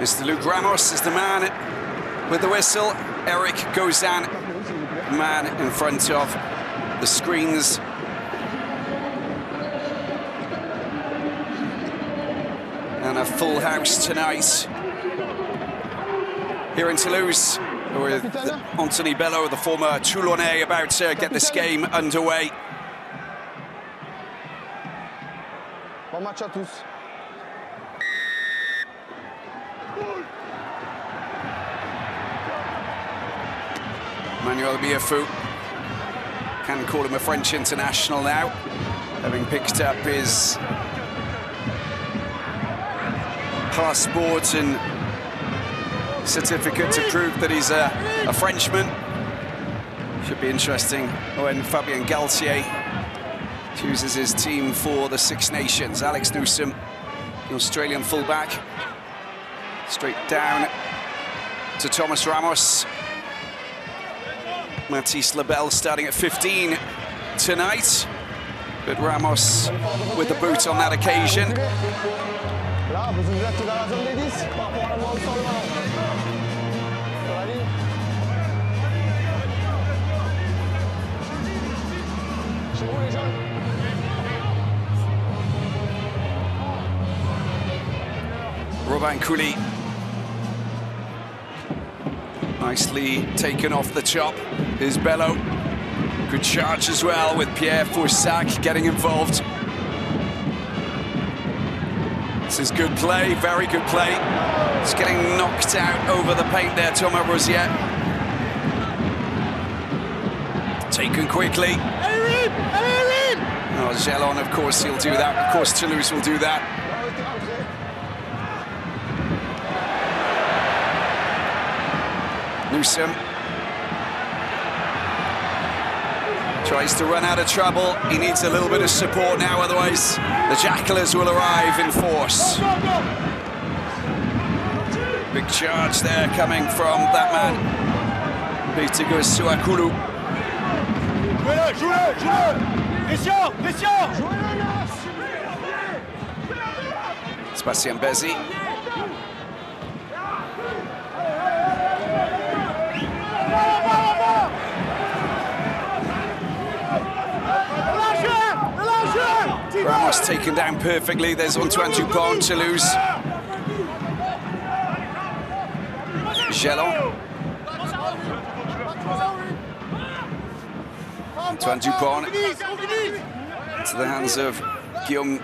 Mr. Luke Ramos is the man with the whistle. Eric Gozan, man in front of the screens. And a full house tonight here in Toulouse with Anthony Bello, the former Toulonnais, about to get this game underway. Bon match à tous. Manuel Biafou, can call him a French international now, having picked up his passport and certificate to prove that he's a Frenchman. Should be interesting when Fabien Galtier chooses his team for the Six Nations. Alex Newsom, the Australian fullback, straight down to Thomas Ramos. Mathis Lebel starting at 15 tonight, but Ramos with the boot on that occasion. Là, vous êtes dans la zone des 10 par rapport à moi au sol. Sur la ligne. Chez vous les jeunes. Robin Couli, nicely taken off the chop. Here's Bello. Good charge as well with Pierre Foursac getting involved. This is good play, very good play. It's getting knocked out over the paint there, Thomas Rosier. Taken quickly. Oh, Gelon, of course, he'll do that. Of course, Toulouse will do that. Newsom tries to run out of trouble. He needs a little bit of support now, otherwise the Jackalers will arrive in force. Big charge there coming from that man, Peter Suakulu. Sebastian Bezi. Ramos taken down perfectly. There's Antoine Dupont, Toulouse. Gelon. Antoine Dupont to the hands of Guillaume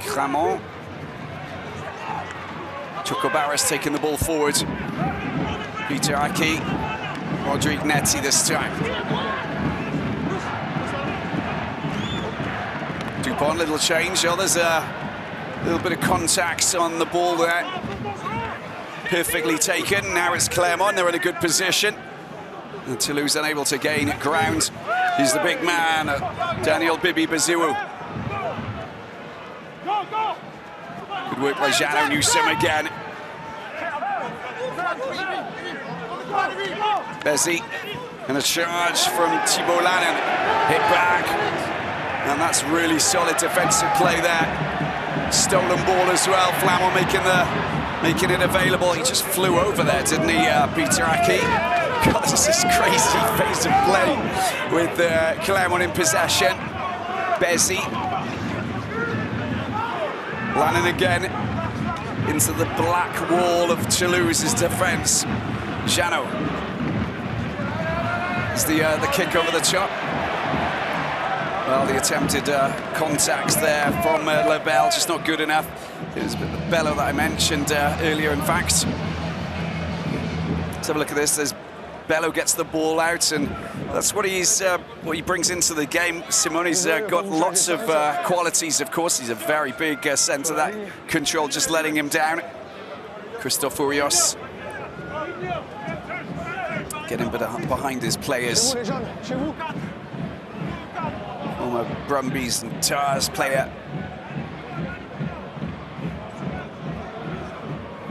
Clermont. Chocobaras taking the ball forward. Peter Aki. Rodrigue Netti this time. Dupont, little change. Oh, there's a little bit of contact on the ball there. Perfectly taken. Now it's Clermont. They're in a good position. And Toulouse unable to gain ground. He's the big man, Daniel Bibi Baziou. Good work by Jeannot Newsom again. Bezi, and a charge from Thibault Lannon. Hit back. And that's really solid defensive play there. Stolen ball as well. Flamand making it available. He just flew over there, didn't he, Peter Aki? God, this is crazy phase of play with Clermont in possession. Bezi. Lannon again into the black wall of Toulouse's defence. Jeannot. It's the kick over the top. Well, the attempted contacts there from Lebel, just not good enough. It was Bello that I mentioned earlier, in fact. Let's have a look at this. There's Bello gets the ball out, and that's what he brings into the game. Simone's got lots of qualities, of course. He's a very big centre. That control just letting him down. Christophe Urios getting behind his players. Former Brumbies and Tars player.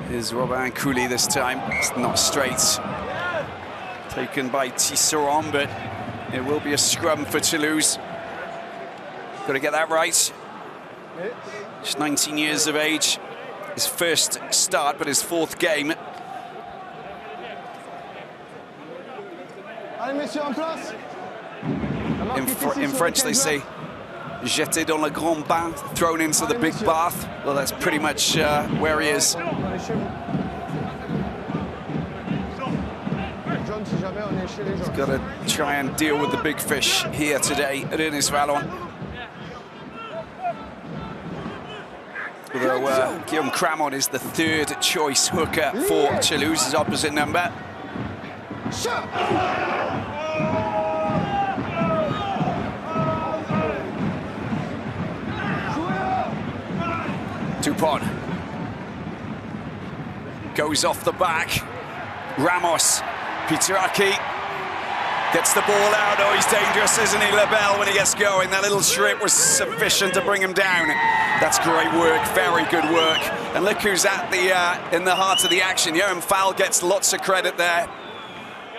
Here's Robin Couli this time. It's not straight. Taken by Tisserand, but it will be a scrum for Toulouse. Got to get that right. Just 19 years of age. his first start, but his 4th game. Allez, messieurs, en place. In French, they say, jeté dans le grand bain, thrown into the big bath. Well, that's pretty much where he is. He's got to try and deal with the big fish here today at Ernest Vallon. Although Guillaume Clermont is the 3rd choice hooker for Toulouse, his opposite number. Dupont goes off the back. Ramos, Pietraki gets the ball out. Oh, he's dangerous, isn't he, Lebel, when he gets going? That little trip was sufficient to bring him down. That's great work, very good work. And look who's at the in the heart of the action. Johan Fall gets lots of credit there.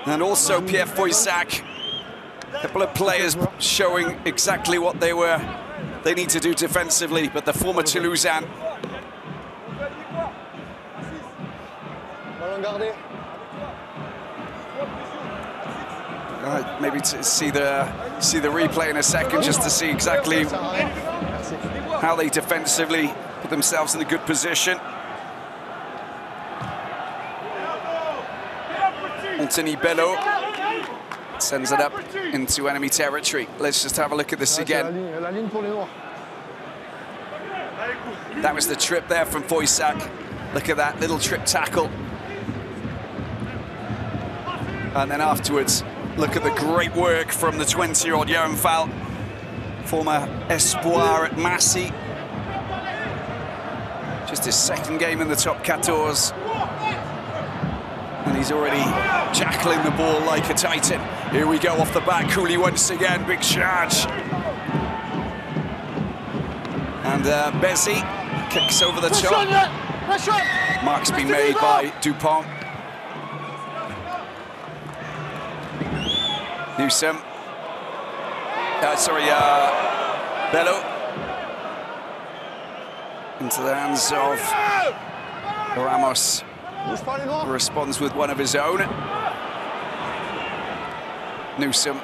And also Pierre Foissac. A couple of players showing exactly what they need to do defensively, but the former Toulousain. Maybe to see the replay in a second, just to see exactly how they defensively put themselves in a good position. Anthony Bello sends it up into enemy territory. Let's just have a look at this again. That was the trip there from Foissac. Look at that little trip tackle. And then afterwards, look at the great work from the 20-year-old Johan Fall, former Espoir at Massy. Just his 2nd game in the top 14. And he's already jackling the ball like a titan. Here we go off the back. Cooley once again, big charge. And Bézi kicks over the top. Mark's been made by Dupont. Newsom. Bello. Into the hands of Ramos. Responds with one of his own. Newsom.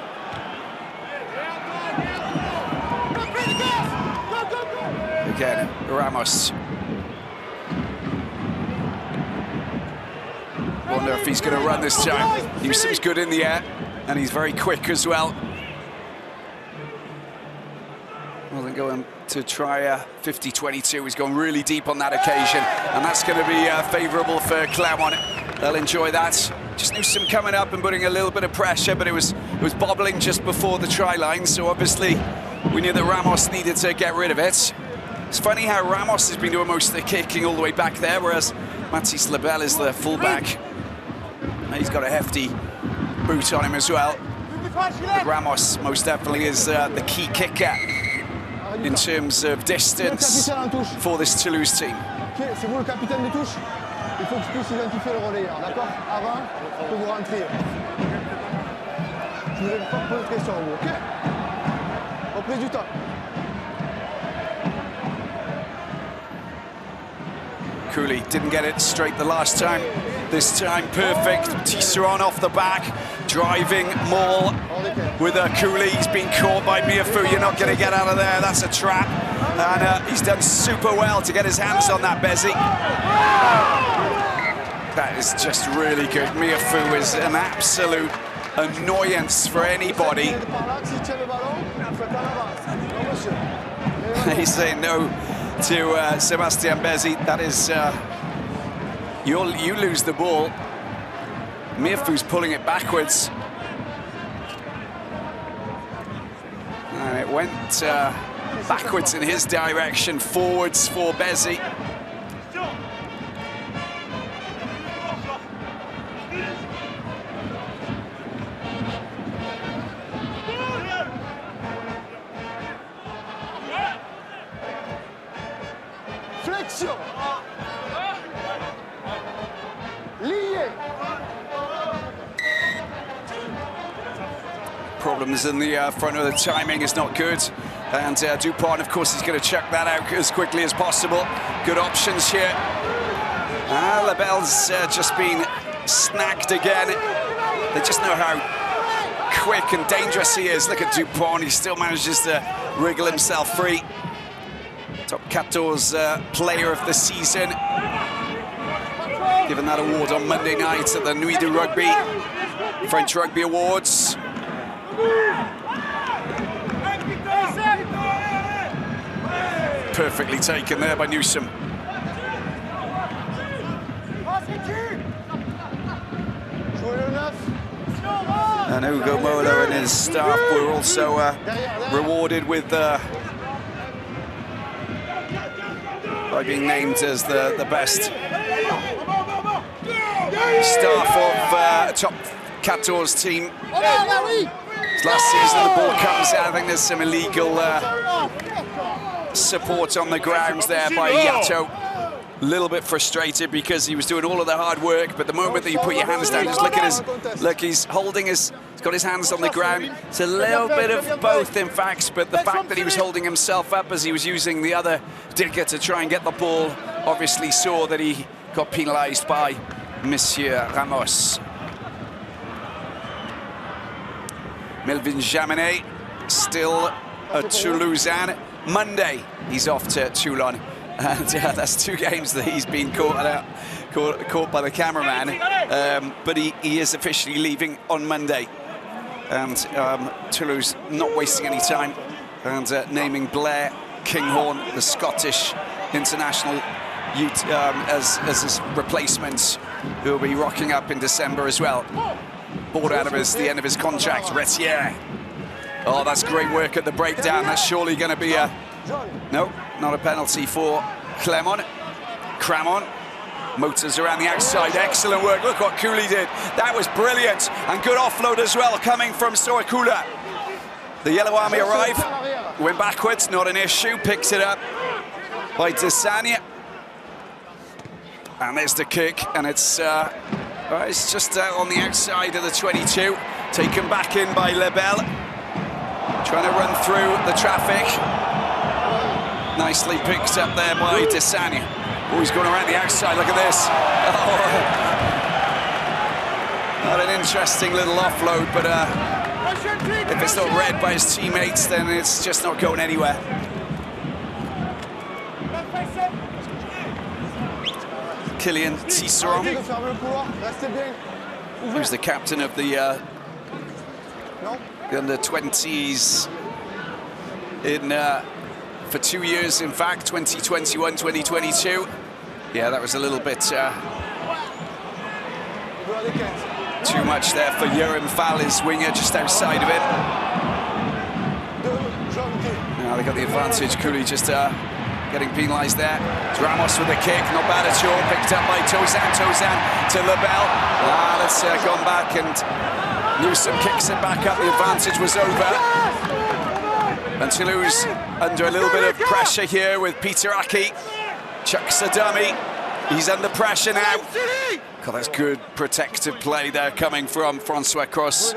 Again, Ramos. Wonder if he's going to run this time. Newsom's good in the air, and he's very quick as well. Well, they're going to try a 50-22. He's gone really deep on that occasion, and that's going to be favourable for Clermont. They'll enjoy that. Just Newsom coming up and putting a little bit of pressure, but it was bobbling just before the try line, so obviously we knew that Ramos needed to get rid of it. It's funny how Ramos has been doing most of the kicking all the way back there, whereas Mathis Lebel is the fullback. He's got a hefty boot on him as well. But Ramos most definitely is the key kicker in terms of distance for this Toulouse team. C'est vous le capitaine de touche. Il faut que je puisse identifier le relayeur, d'accord? Avant, je peux vous rentrer. Je ne vais pas poser de questions, vous, ok? Reprise du temps. Cooley didn't get it straight the last time. This time, perfect. Tisserand off the back, driving maul with Cooley. He's been caught by Miafu. You're not going to get out of there. That's a trap. And he's done super well to get his hands on that, Bézi. That is just really good. Miafu is an absolute annoyance for anybody. He's saying no to Sebastian Bézi. That is, you lose the ball. Miafu's pulling it backwards. And it went backwards in his direction, forwards for Bézi. Flexion. Lié. Problems in the front of the timing is not good. And Dupont, of course, is going to chuck that out as quickly as possible. Good options here. Lebel's just been snagged again. They just know how quick and dangerous he is. Look at Dupont, he still manages to wriggle himself free. Top 14 player of the season. Given that award on Monday night at the Nuit de Rugby, French Rugby Awards. Perfectly taken there by Newsom. And Hugo Molo and his staff were also rewarded with by being named as the best staff of top 14 team. Last season the ball comes out. I think there's some illegal support on the ground there by Yato. A little bit frustrated because he was doing all of the hard work, but the moment that you put your hands down, just look at his, look, he's holding his, he's got his hands on the ground. It's a little bit of both, in fact, but the fact that he was holding himself up as he was using the other digger to try and get the ball, obviously saw that he got penalised by Monsieur Ramos. Melvin Jaminet, still a Toulousain. Monday, he's off to Toulon. And that's 2 games that he's been caught by the cameraman. But he is officially leaving on Monday. And Toulouse not wasting any time and naming Blair Kinghorn, the Scottish international youth, as his replacement, who will be rocking up in December as well. Bought out of the end of his contract, Retier. Oh, that's great work at the breakdown. That's surely going to be a... No, not a penalty for Clermont. Motors around the outside, excellent work. Look what Cooley did. That was brilliant. And good offload as well, coming from Soakula. The Yellow Army arrive, went backwards, not an issue, picks it up by Desania. And there's the kick, and it's just on the outside of the 22. Taken back in by Lebel. Trying to run through the traffic. Nicely picked up there by Desania. Oh, he's going around the outside, look at this. Oh. Not an interesting little offload, but if it's not read by his teammates, then it's just not going anywhere. Kylian Tisserand, who's the captain of the under-20s in for 2 years, in fact, 2021, 2022. Yeah, that was a little bit too much there for Yerim Fall, his winger, just outside of it. Now they got the advantage. Cooley just getting penalised there. It's Ramos with a kick, not bad at all. Picked up by Tozan to Lebel. Let's gone back, and Newsom kicks it back up. The advantage was over. And Toulouse under a little bit of pressure here with Peter Aki. Chucks a dummy. He's under pressure now. God, that's good protective play there coming from Francois Cross.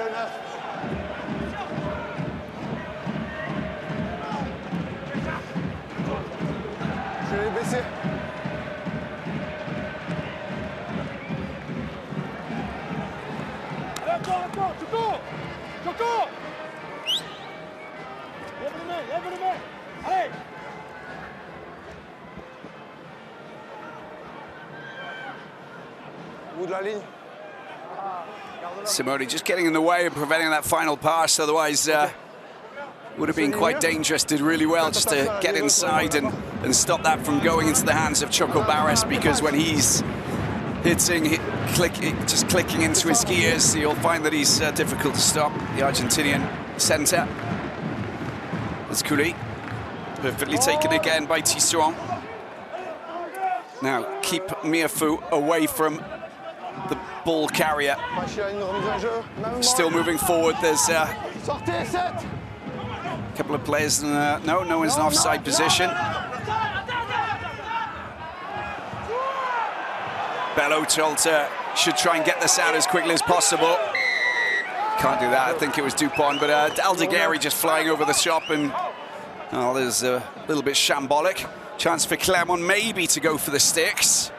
Simone just getting in the way and preventing that final pass, otherwise would have been quite dangerous. Did really well just to get inside and stop that from going into the hands of Choco Barres, because when he's hitting, just clicking into his gears, you'll find that he's difficult to stop. The Argentinian centre. That's Cooley. Perfectly taken again by Tisserand. Now keep Miafu away from the ball carrier. Still moving forward. There's a couple of players. No one's in offside position. Bello should try and get this out as quickly as possible. can't do that. I think it was Dupont, but Aldegheri just flying over the top, and oh, there's a little bit shambolic. Chance for Clermont maybe to go for the sticks.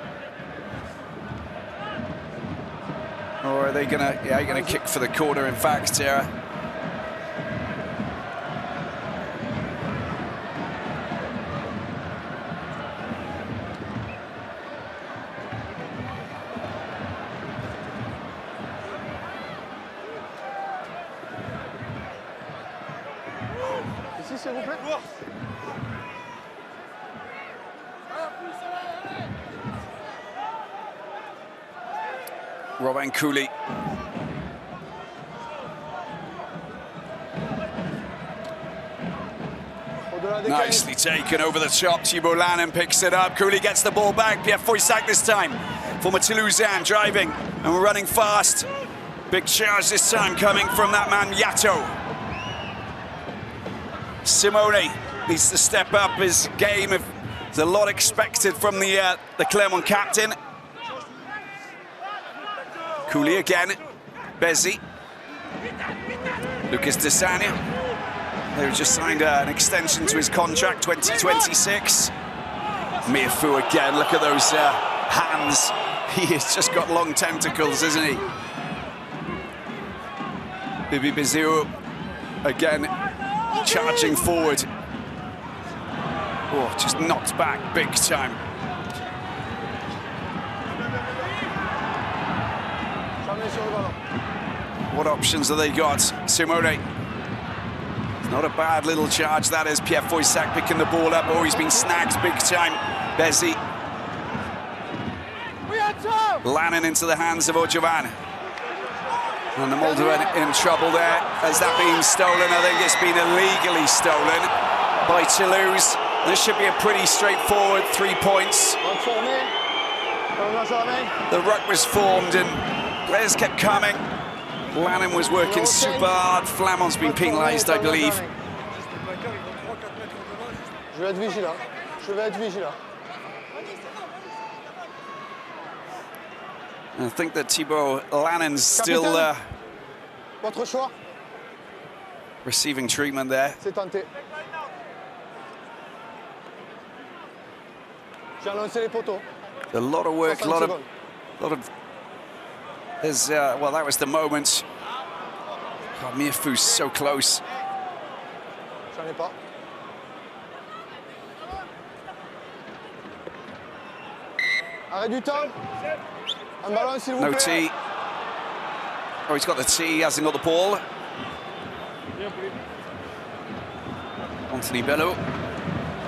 Or are they gonna, yeah, gonna kick for the corner, in fact, here. Ici, s'il vous plaît. Robin Cooley. Nicely taken over the top. Thibault Lannon picks it up. Cooley gets the ball back. Pierre Foissac this time. Former Toulousain driving and running fast. Big charge this time coming from that man Yato. Simone needs to step up his game. There's a lot expected from the Clermont captain. Cooley again. Bezzi. Lucas Desania. They've just signed an extension to his contract, 2026. Miafu again, look at those hands. He has just got long tentacles, isn't he? Bibi Biziou again, charging forward. Oh, just knocked back big time. What options have they got? Simone. Not a bad little charge, that is. Pierre Foissac picking the ball up. Oh, he's been snagged big time. Bezzi. Lannon into the hands of Ojovan. And the Moldovan in trouble there. Has that been stolen? I think it's been illegally stolen by Toulouse. This should be a pretty straightforward 3 points. The ruck was formed and players kept coming. Lannon was working super hard. Flamand's been penalised, I believe. Je vais être vigilant. Je vais être vigilant. I think that Thibault Lannon's still Votre choix. Receiving treatment there. C'est tenté. J'ai lancé les poteaux. A lot of work, a lot of. There's well, that was the moment. Oh, Miafu's so close. J'en ai pas. Arrêt du temps. Un ballon, s'il vous plaît. No tee. Oh, he's got the tee, he hasn't got the ball. Anthony Bello.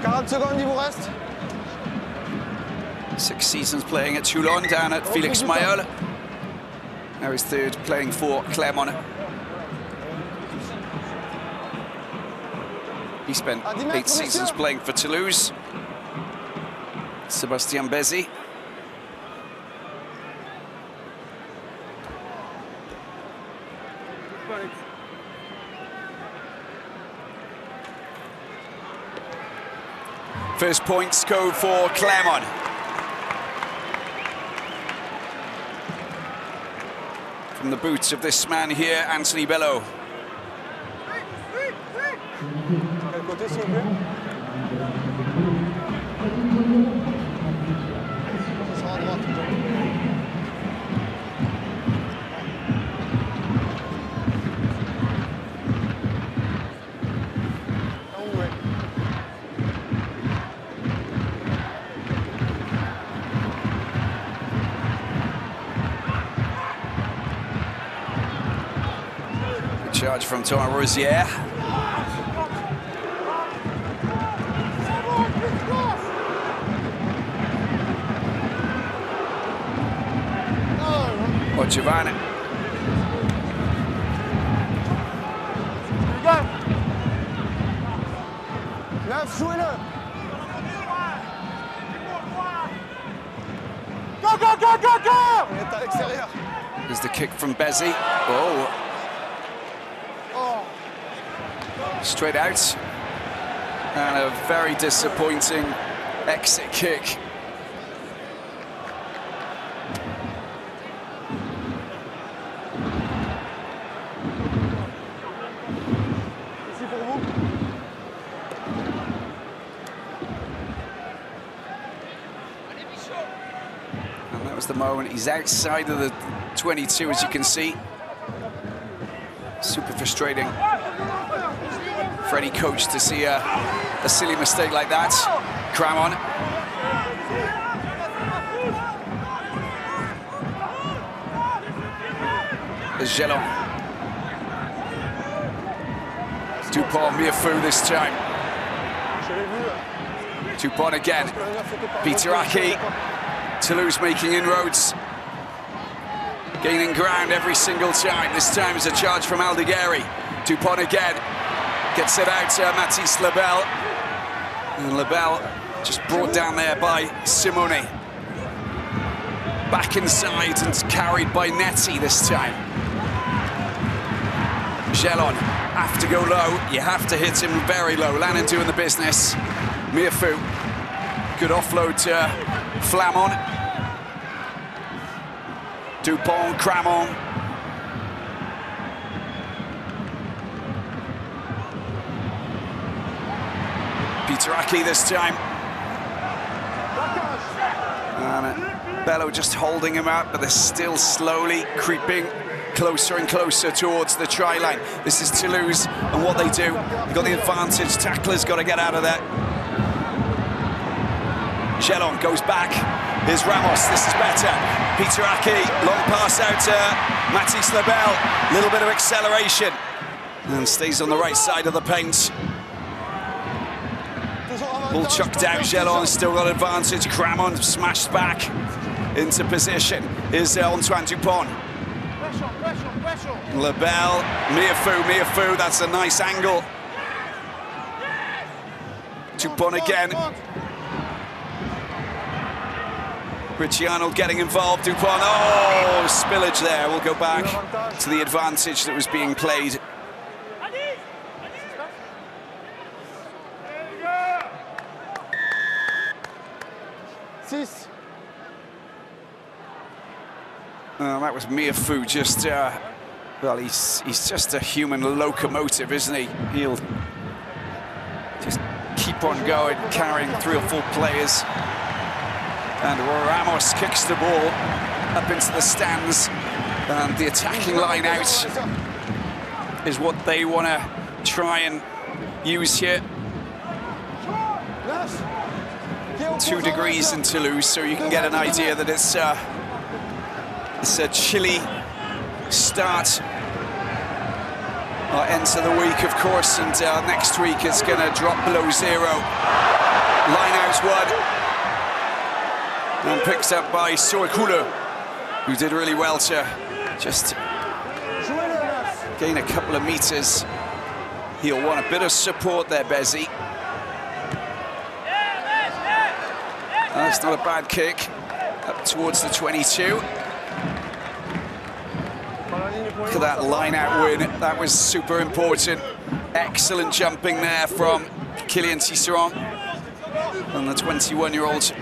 40 secondes, il vous reste. 6 seasons playing at Toulon, down at Félix Mayol. Now his third playing for Clermont. He spent 8 seasons playing for Toulouse. Sébastien Bezzi. First points go for Clermont. From the boots of this man here, Anthony Bello. Quel côté, s'il vous plaît? Ça sera à droite. Là où est? Charge from Thomas Rosière. Ojovan. Neuf, jouez-le. Go, go, go, go, go! Il est à l'extérieur. There's the kick from Bezzi. Oh. Straight out. And a very disappointing exit kick. was the moment. He's outside of the 22, as you can see. Super frustrating for any coach to see a silly mistake like that. Clermont. Gelon. Dupont, Miafu this time. Dupont again. Peteraki. Toulouse making inroads. Gaining ground every single time. This time is a charge from Aldegheri. Dupont again. Gets it out to Mathis Lebel. And Lebel just brought down there by Simone. Back inside and carried by Netty this time. Gelon, have to go low. You have to hit him very low. Lannon doing the business. Miafu, good offload to Flamon. Dupont, Clermont. Peteraki this time. And Bello just holding him up, but they're still slowly creeping closer and closer towards the try line. This is Toulouse, and what they do, they've got the advantage. Tackler's got to get out of there. Gelon goes back. Here's Ramos, this is better. Peteraki, long pass out to Mathis Lebel. Little bit of acceleration. And stays on the right side of the paint. Ball chucked out, Gelon still got advantage. Clermont smashed back into position. Here's Antoine Dupont. Lebel, Miafu, that's a nice angle. Dupont again. Richie Arnold getting involved. Dupont, oh, spillage there. We'll go back to the advantage that was being played. That was Miafu just, well, he's just a human locomotive, isn't he? He'll just keep on going, carrying 3 or 4 players. And Ramos kicks the ball up into the stands. And the attacking line out is what they want to try and use here. 2 degrees in Toulouse, so you can get an idea that it's a chilly start. End to the week, of course, and next week it's going to drop below 0. Line out one. And picked up by Soakulu, who did really well to just gain a couple of meters. He'll want a bit of support there, Bezzi. That's not a bad kick. Up towards the 22. Look at that line-out win. That was super important. Excellent jumping there from Kylian Tisserand. And the 21-year-old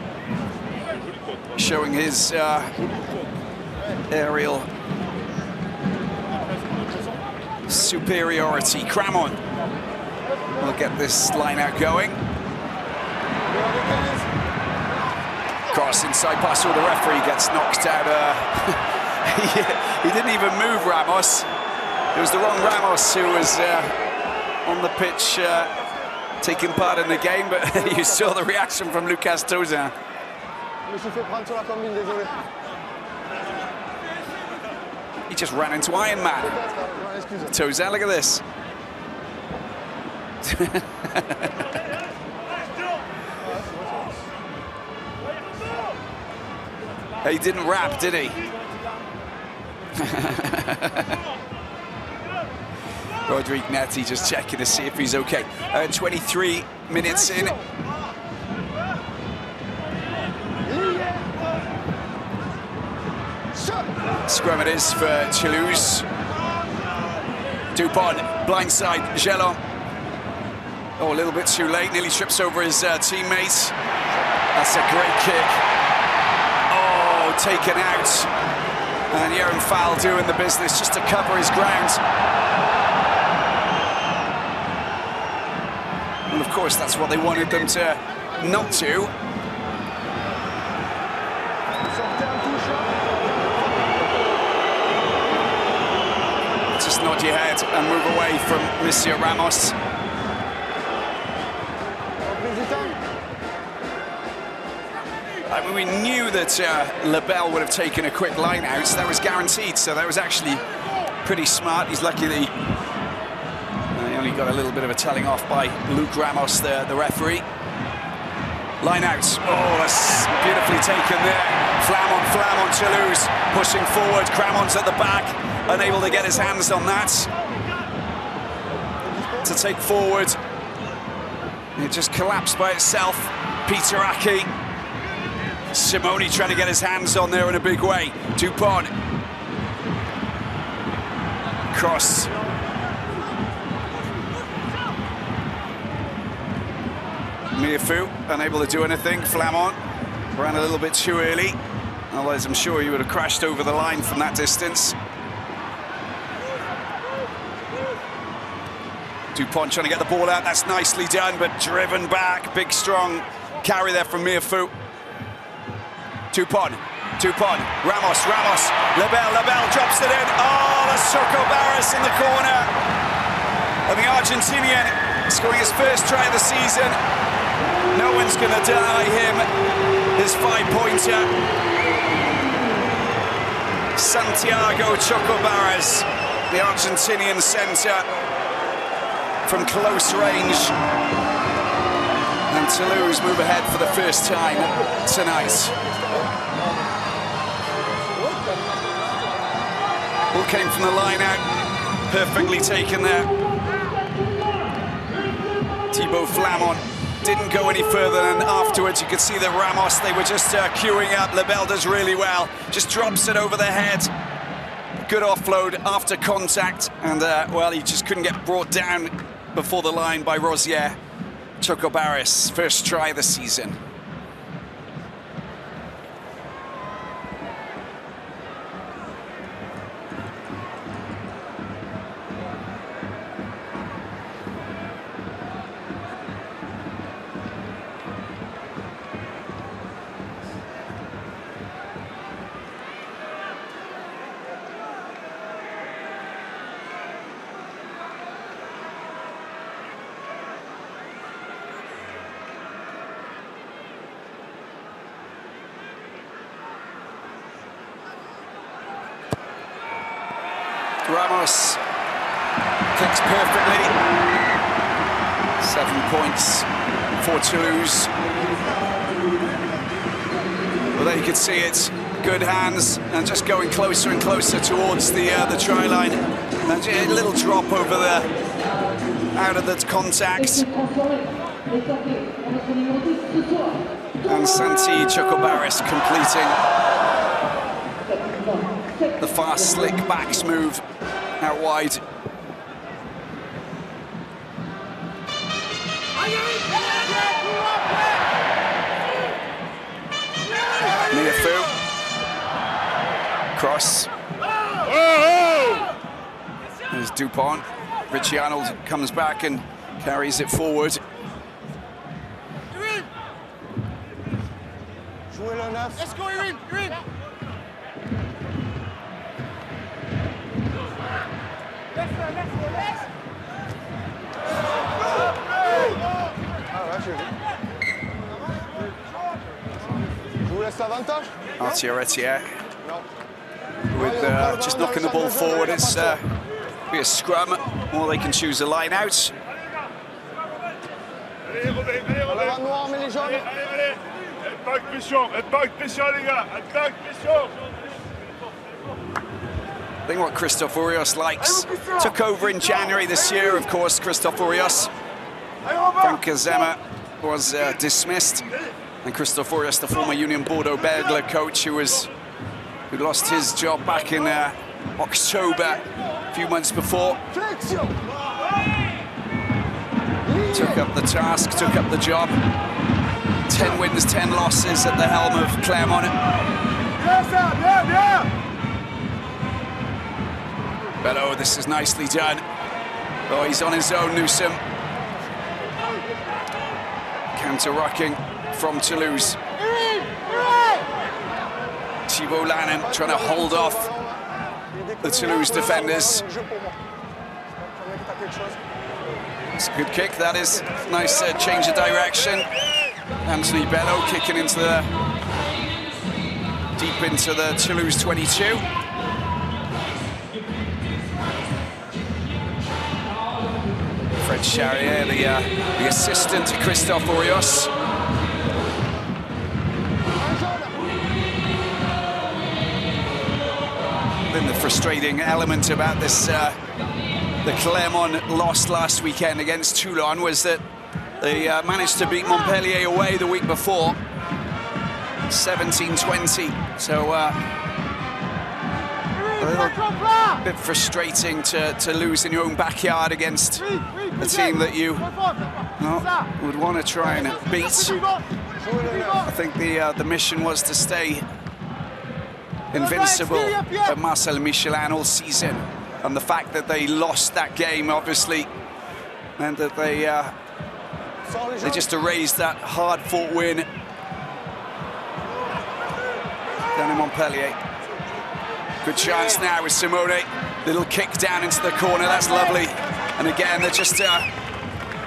showing his aerial superiority. Clermont will get this line-out going. Cross inside pass, or the referee gets knocked out. He didn't even move, Ramos. It was the wrong Ramos who was on the pitch taking part in the game, but you saw the reaction from Lucas Tauzin. He just ran into Iron Man. Tauzin, look at this. He didn't rap, did he? Rodrigue Netty just checking to see if he's okay. 23 minutes in. Scrum it is for Toulouse. Dupont, blindside, Gelon. Oh, a little bit too late, nearly trips over his teammate. That's a great kick. Oh, taken out. And Jeroen Foul doing the business just to cover his ground. And of course, that's what they wanted them to not do. just nod your head and move away from Monsieur Ramos. I mean, we knew that Lebel would have taken a quick line out, so that was guaranteed, so that was actually pretty smart. He's lucky that he only got a little bit of a telling off by Luke Ramos, the referee. Line out. Oh, that's beautifully taken there. Flamont, Toulouse pushing forward. Clermont's at the back, unable to get his hands on that. To take forward. It just collapsed by itself. Peter Aki. Simone trying to get his hands on there in a big way. Dupont. Cross. Miafu, unable to do anything. Flamont ran a little bit too early. Otherwise, I'm sure he would have crashed over the line from that distance. Dupont trying to get the ball out. That's nicely done, but driven back. Big, strong carry there from Miafu. Dupont. Ramos. Lebel drops it in. Oh, that's Choco Barras in the corner. And the Argentinian scoring his first try of the season. No one's going to deny him his 5-pointer. Santiago Choco Barras, the Argentinian centre, from close range. And Toulouse move ahead for the first time tonight. Ball came from the line out, perfectly taken there. Thibaut Flamont didn't go any further, and afterwards you could see that Ramos, they were just queuing up. Lebel does really well, just drops it over the head. Good offload after contact, and well, he just couldn't get brought down before the line by Rosier. Choco Barras, first try of the season. Ramos kicks perfectly. 7 points for Toulouse. Well, there you can see it. Good hands and just going closer and closer towards the try line. And a little drop over the out of the contact. And Santi Choco Barras completing the fast, slick backs move out wide. Miafu. Cross. There's Dupont. Richie Arnold comes back and carries it forward. Let's go, you're in. Artierettier with just knocking the ball forward. It's be a scrum, or they can choose a line out. I think what Christophe Urios likes. Took over in January this year, of course, Christophe Urios. Frank Kazema was dismissed. And Christophe Urios, the former Union Bordeaux-Bègles coach, who lost his job back in October, a few months before. Took up the task, took up the job. 10 wins, 10 losses at the helm of Clermont. But oh, this is nicely done. Oh, he's on his own, Newsom. Counter-rucking from Toulouse. Thibaut Lannon trying to hold off the Toulouse defenders. It's a good kick, that is. Nice change of direction. Anthony Bello kicking into deep into the Toulouse 22. Fred Charrier, the assistant to Christophe Orios. Then the frustrating element about this, the Clermont loss last weekend against Toulon was that they managed to beat Montpellier away the week before, 17-20. So a little bit frustrating to lose in your own backyard against a team that you would want to try and beat. I think the mission was to stay invincible at Marcel Michelin all season, and the fact that they lost that game obviously meant that they just erased that hard-fought win down in Montpellier. Good chance now with Simone. Little kick down into the corner, that's lovely. And again, they're just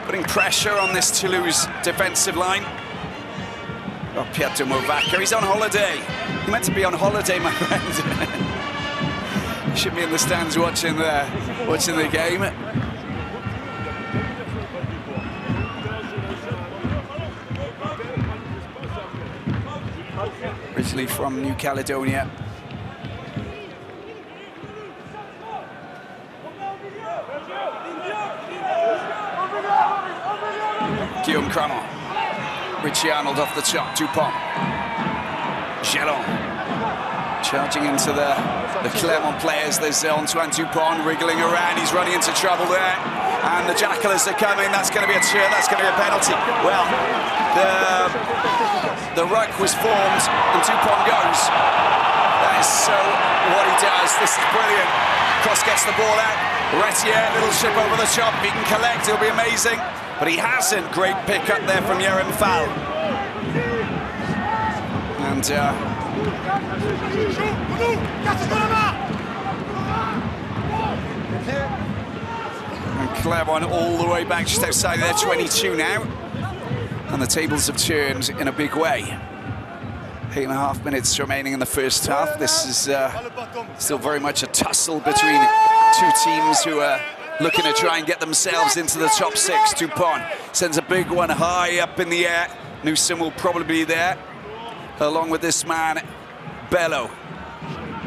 putting pressure on this Toulouse defensive line. Oh, Pietro Movaca, he's on holiday. He meant to be on holiday, my friend. He should be in the stands watching the game. Originally from New Caledonia. Guillaume Clermont. Richie Arnold off the top, Dupont. Gelon charging into the Clermont players. There's Antoine Dupont wriggling around. He's running into trouble there. And the Jackalers are coming. That's going to be a cheer. That's going to be a penalty. Well, the ruck was formed and Dupont goes. That is so what he does. This is brilliant. Cross gets the ball out. Retier, little chip over the top. If he can collect, it'll be amazing. But he hasn't. Great pick up there from Yerem Fall. And Clermont all the way back just outside their 22 now. And the tables have turned in a big way. 8.5 minutes remaining in the first half. This is still very much a tussle between two teams who are looking to try and get themselves into the top six. Dupont sends a big one high up in the air. Newsom will probably be there, along with this man, Bello.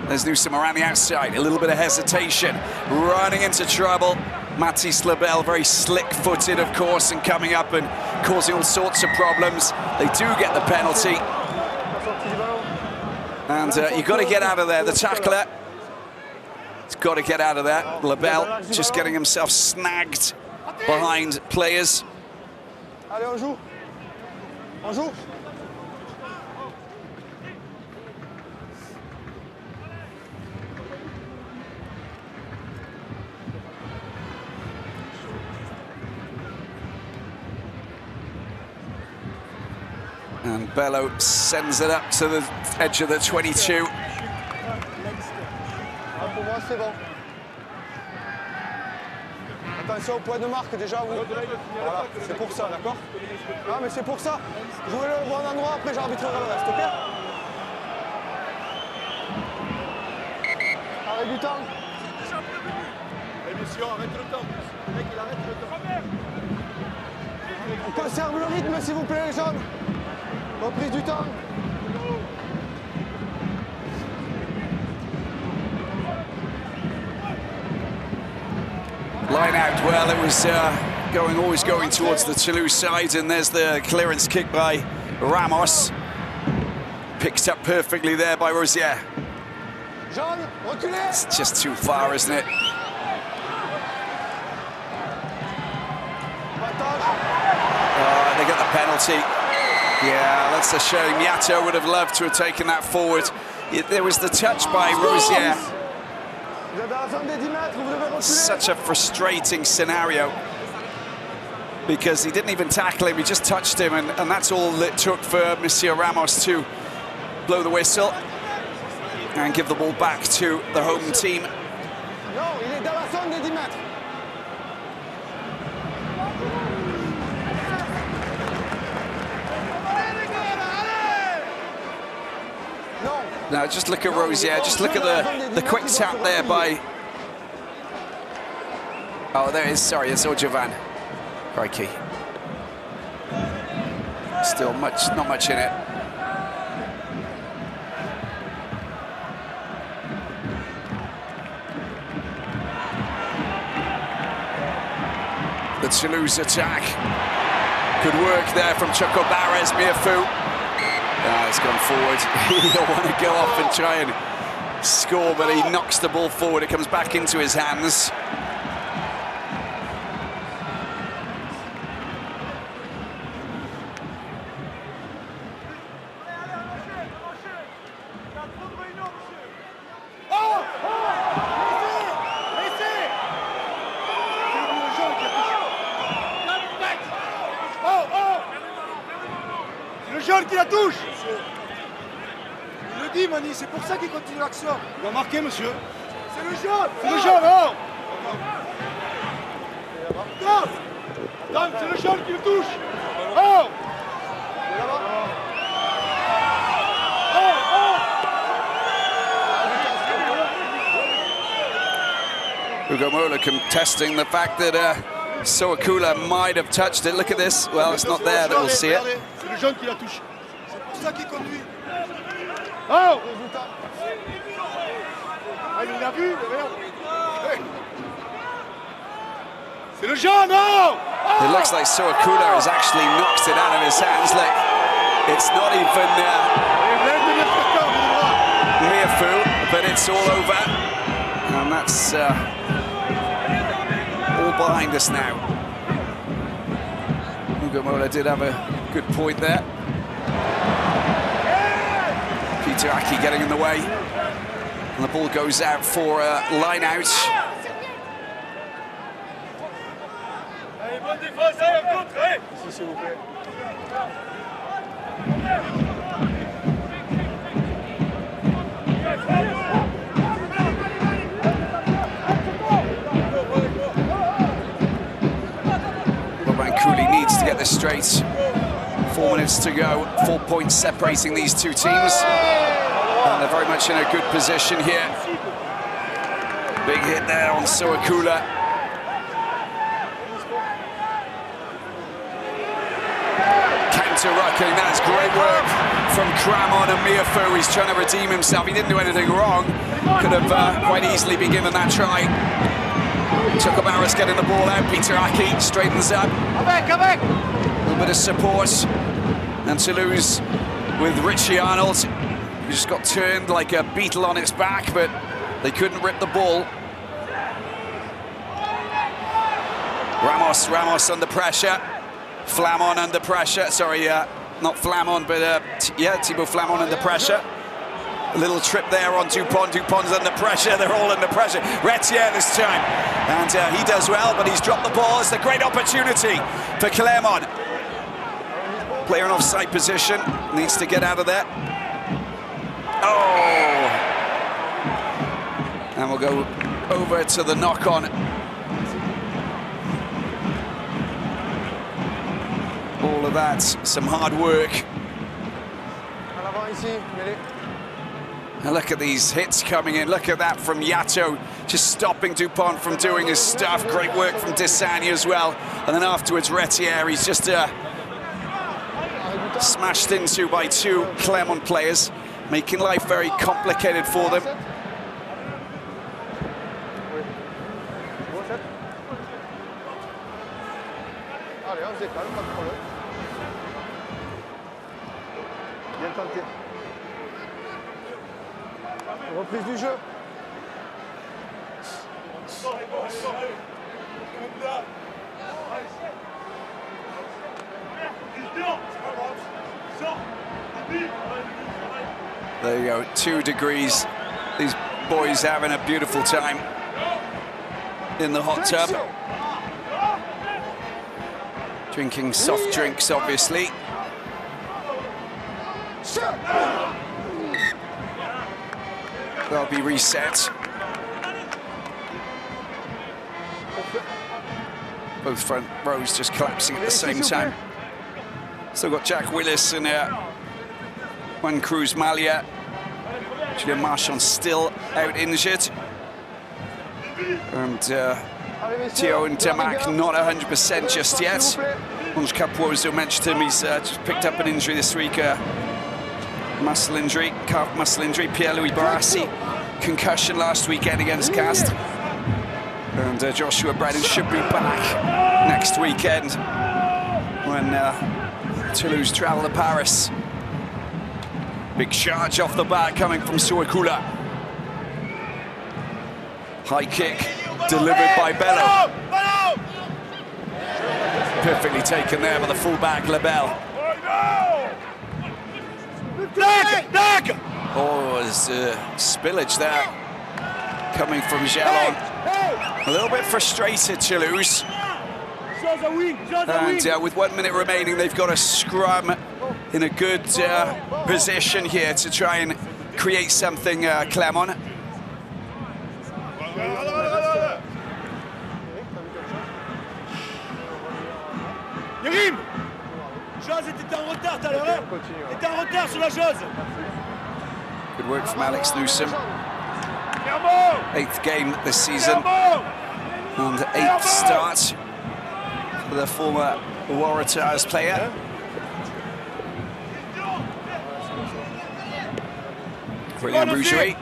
There's Newsom around the outside, a little bit of hesitation, running into trouble. Mathis Lebel, very slick-footed, of course, and coming up and causing all sorts of problems. They do get the penalty. And you've got to get out of there. The tackler, he's got to get out of there. Lebel just getting himself snagged behind players. Allez, on joue. On joue. And Bello sends it up to the edge of the 22. Pour moi, c'est bon. Attention au point de marque déjà, vous. Voilà, c'est pour ça, d'accord? Ah, mais c'est pour ça. Jouez-le au bon endroit, après j'arbitrerai le reste, ok? Arrête du temps. Émission, arrête le temps. Le mec, il arrête le temps. On conserve le rythme, s'il vous plaît, les jeunes. Reprise du temps. Line out, well, it was always going towards the Toulouse side, and there's the clearance kick by Ramos. Picked up perfectly there by Rosier. It's just too far, isn't it? They get the penalty. Yeah, that's a shame. Yato would have loved to have taken that forward. There was the touch by Rosier. Such a frustrating scenario because he didn't even tackle him, he just touched him, and that's all it took for Monsieur Ramos to blow the whistle and give the ball back to the home team. Now just look at Rosier, just look at the quick tap there by... Oh, there it is, sorry, it's Ojovan. Crikey. Still not much in it. The Toulouse attack. Good work there from Choco Barres, Miafu. It's gone forward. He'll want to go off and try and score, but he knocks the ball forward. It comes back into his hands. Le jaune qui la touche. Il le dit, Mani, c'est pour ça qu'il continue l'action. Il va marquer, monsieur. C'est le jaune. C'est le jaune, oh. Dame, c'est le jaune qui le touche. Oh. Hugo Mola contesting the fact that Soakula might have touched it. Look at this. Well, it's not there that we'll see it. C'est le jaune qui la touche. C'est pour ça qu'il conduit. Oh! Ah, il l'a vu, regarde. C'est le jaune, oh! It looks like Soakula has actually knocked it out of his hands. Look, it's not even Miafu, but it's all over. And that's all behind us now. Hugo Mola did have a good point there. Peter Aki getting in the way. And the ball goes out for a line out. Cooley needs to get this straight. 4 minutes to go, 4 points separating these two teams. And they're very much in a good position here. Big hit there on Soakula. Counter-rucking, that's great work from Clermont and Miafu. He's trying to redeem himself. He didn't do anything wrong. Could have quite easily been given that try. Choco Barres getting the ball out. Peter Aki straightens up. Come back. A little bit of support. And Toulouse with Richie Arnold, who just got turned like a beetle on its back, but they couldn't rip the ball. Ramos under pressure. Flamon under pressure. Sorry, not Flamon, but yeah, Thibaut Flamon under pressure. A little trip there on Dupont. Dupont's under pressure. They're all under pressure. Retier this time. And he does well, but he's dropped the ball. It's a great opportunity for Clermont. Player in offside position. Needs to get out of there. Oh! And we'll go over to the knock-on. All of that, some hard work. And look at these hits coming in. Look at that from Yato, just stopping Dupont from doing his stuff. Great work from Desani as well. And then afterwards, Retier, he's just smashed into by two Clermont players, making life very complicated for them. Reprise du jeu. There you go, 2 degrees. These boys having a beautiful time in the hot tub. Drinking soft drinks, obviously. They'll be reset. Both front rows just collapsing at the same time. Still got Jack Willis and Juan Cruz Malia Julien Marchand still out injured. And Theo and Damac not 100% just yet. Ange Capuoso mentioned him, he's just picked up an injury this week, muscle injury, calf muscle injury. Pierre-Louis Barassi, concussion last weekend against Castres. And Joshua Brennan should be back next weekend when Toulouse travel to Paris. Big charge off the bat coming from Suakula. High kick delivered by Bello. Perfectly taken there by the fullback, Lebel. Oh, there's spillage there coming from Jalon. A little bit frustrated, Toulouse. And with 1 minute remaining, they've got a scrum in a good position here to try and create something, Clermont. Yerim, Jose était en retard tout à l'heure. Était en retard sur la Jose. Good work from Alex Newsom. 8th game this season and 8th start for the former Waratahs player. William Rougerie,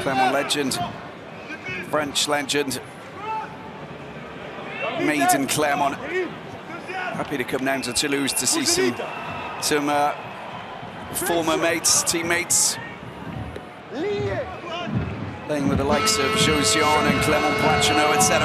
Clermont legend, French legend, made in Clermont. Happy to come down to Toulouse to see some former mates, teammates, playing with the likes of Josian and Clermont Poitrenaud, etc.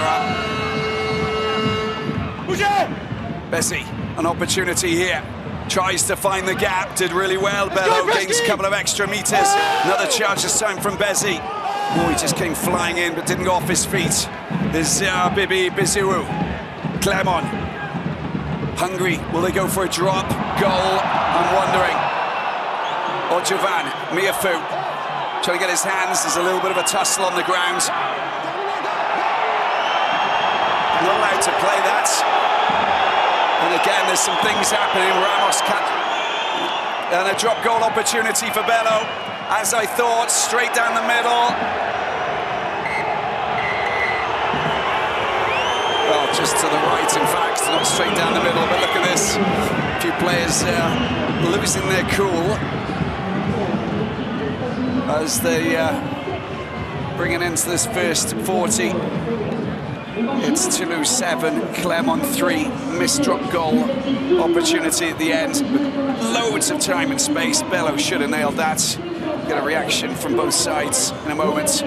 Bessie, an opportunity here. Tries to find the gap, did really well. Bello gains a couple of extra meters. Another charge this time from Bessie. Oh, he just came flying in but didn't go off his feet. There's Bibi Biziru. Clermont, hungry. Will they go for a drop goal? I'm wondering. Or Jovan, Miafu, trying to get his hands. There's a little bit of a tussle on the ground. Not allowed to play that. And again, there's some things happening. Ramos cut. And a drop goal opportunity for Bello. As I thought, straight down the middle. Well, just to the right, in fact, not straight down the middle, but look at this. A few players losing their cool as they bring an end to this first 40. It's Toulouse 7, Clermont 3, missed drop goal opportunity at the end. Loads of time and space. Bello should have nailed that. Get a reaction from both sides in a moment.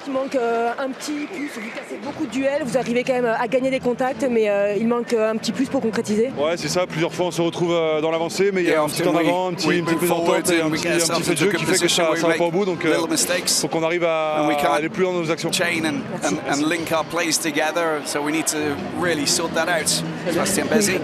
Il manque un petit plus, vous cassez beaucoup de duels, vous arrivez quand même à gagner des contacts, mais il manque un petit plus pour concrétiser. Ouais, c'est ça, plusieurs fois on se retrouve dans l'avancée, mais il y a un petit temps d'avant, une petite mésentente et un petit fait de jeu qui fait que ça va pas au bout, donc il faut qu'on arrive à aller plus loin dans nos actions. And link our plays together, so we need to really sort that out. Sébastien Bézi.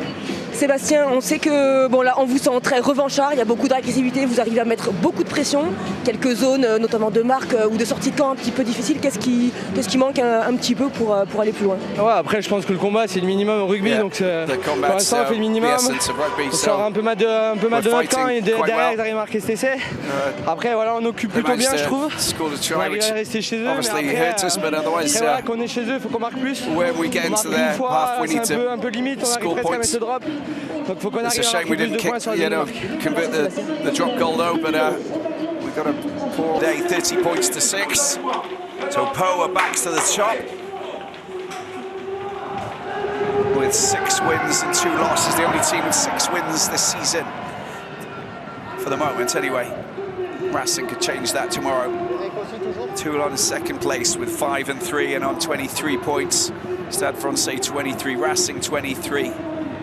Sébastien, on sait que bon là on vous sent très revanchard, il y a beaucoup d'agressivité, vous arrivez à mettre beaucoup de pression, quelques zones notamment de marque ou de sortie de camp un petit peu difficiles. Qu'est-ce qui manque un petit peu pour aller plus loin? Ouais, après je pense que le combat c'est le minimum au rugby, donc pour l'instant on fait le minimum. On sort un peu mal de notre camp et derrière ils arrivent à marquer cet essai. Après voilà, on occupe plutôt bien je trouve. On arrive à rester chez eux, mais après qu'on est chez eux, il faut qu'on marque plus. On marque une fois, c'est un peu limite, on arrive presque à mettre le drop. Donc faut qu'on arrive à marquer plus de points sur la marque. Convert the drop goal though, but we've got a poor day, 30 points to 6. So Poa backs to the top with 6 wins and 2 losses. The only team with 6 wins this season, for the moment anyway. Racing could change that tomorrow. Toulon in second place with 5 and 3 and on 23 points. Stade Francais 23, Racing 23.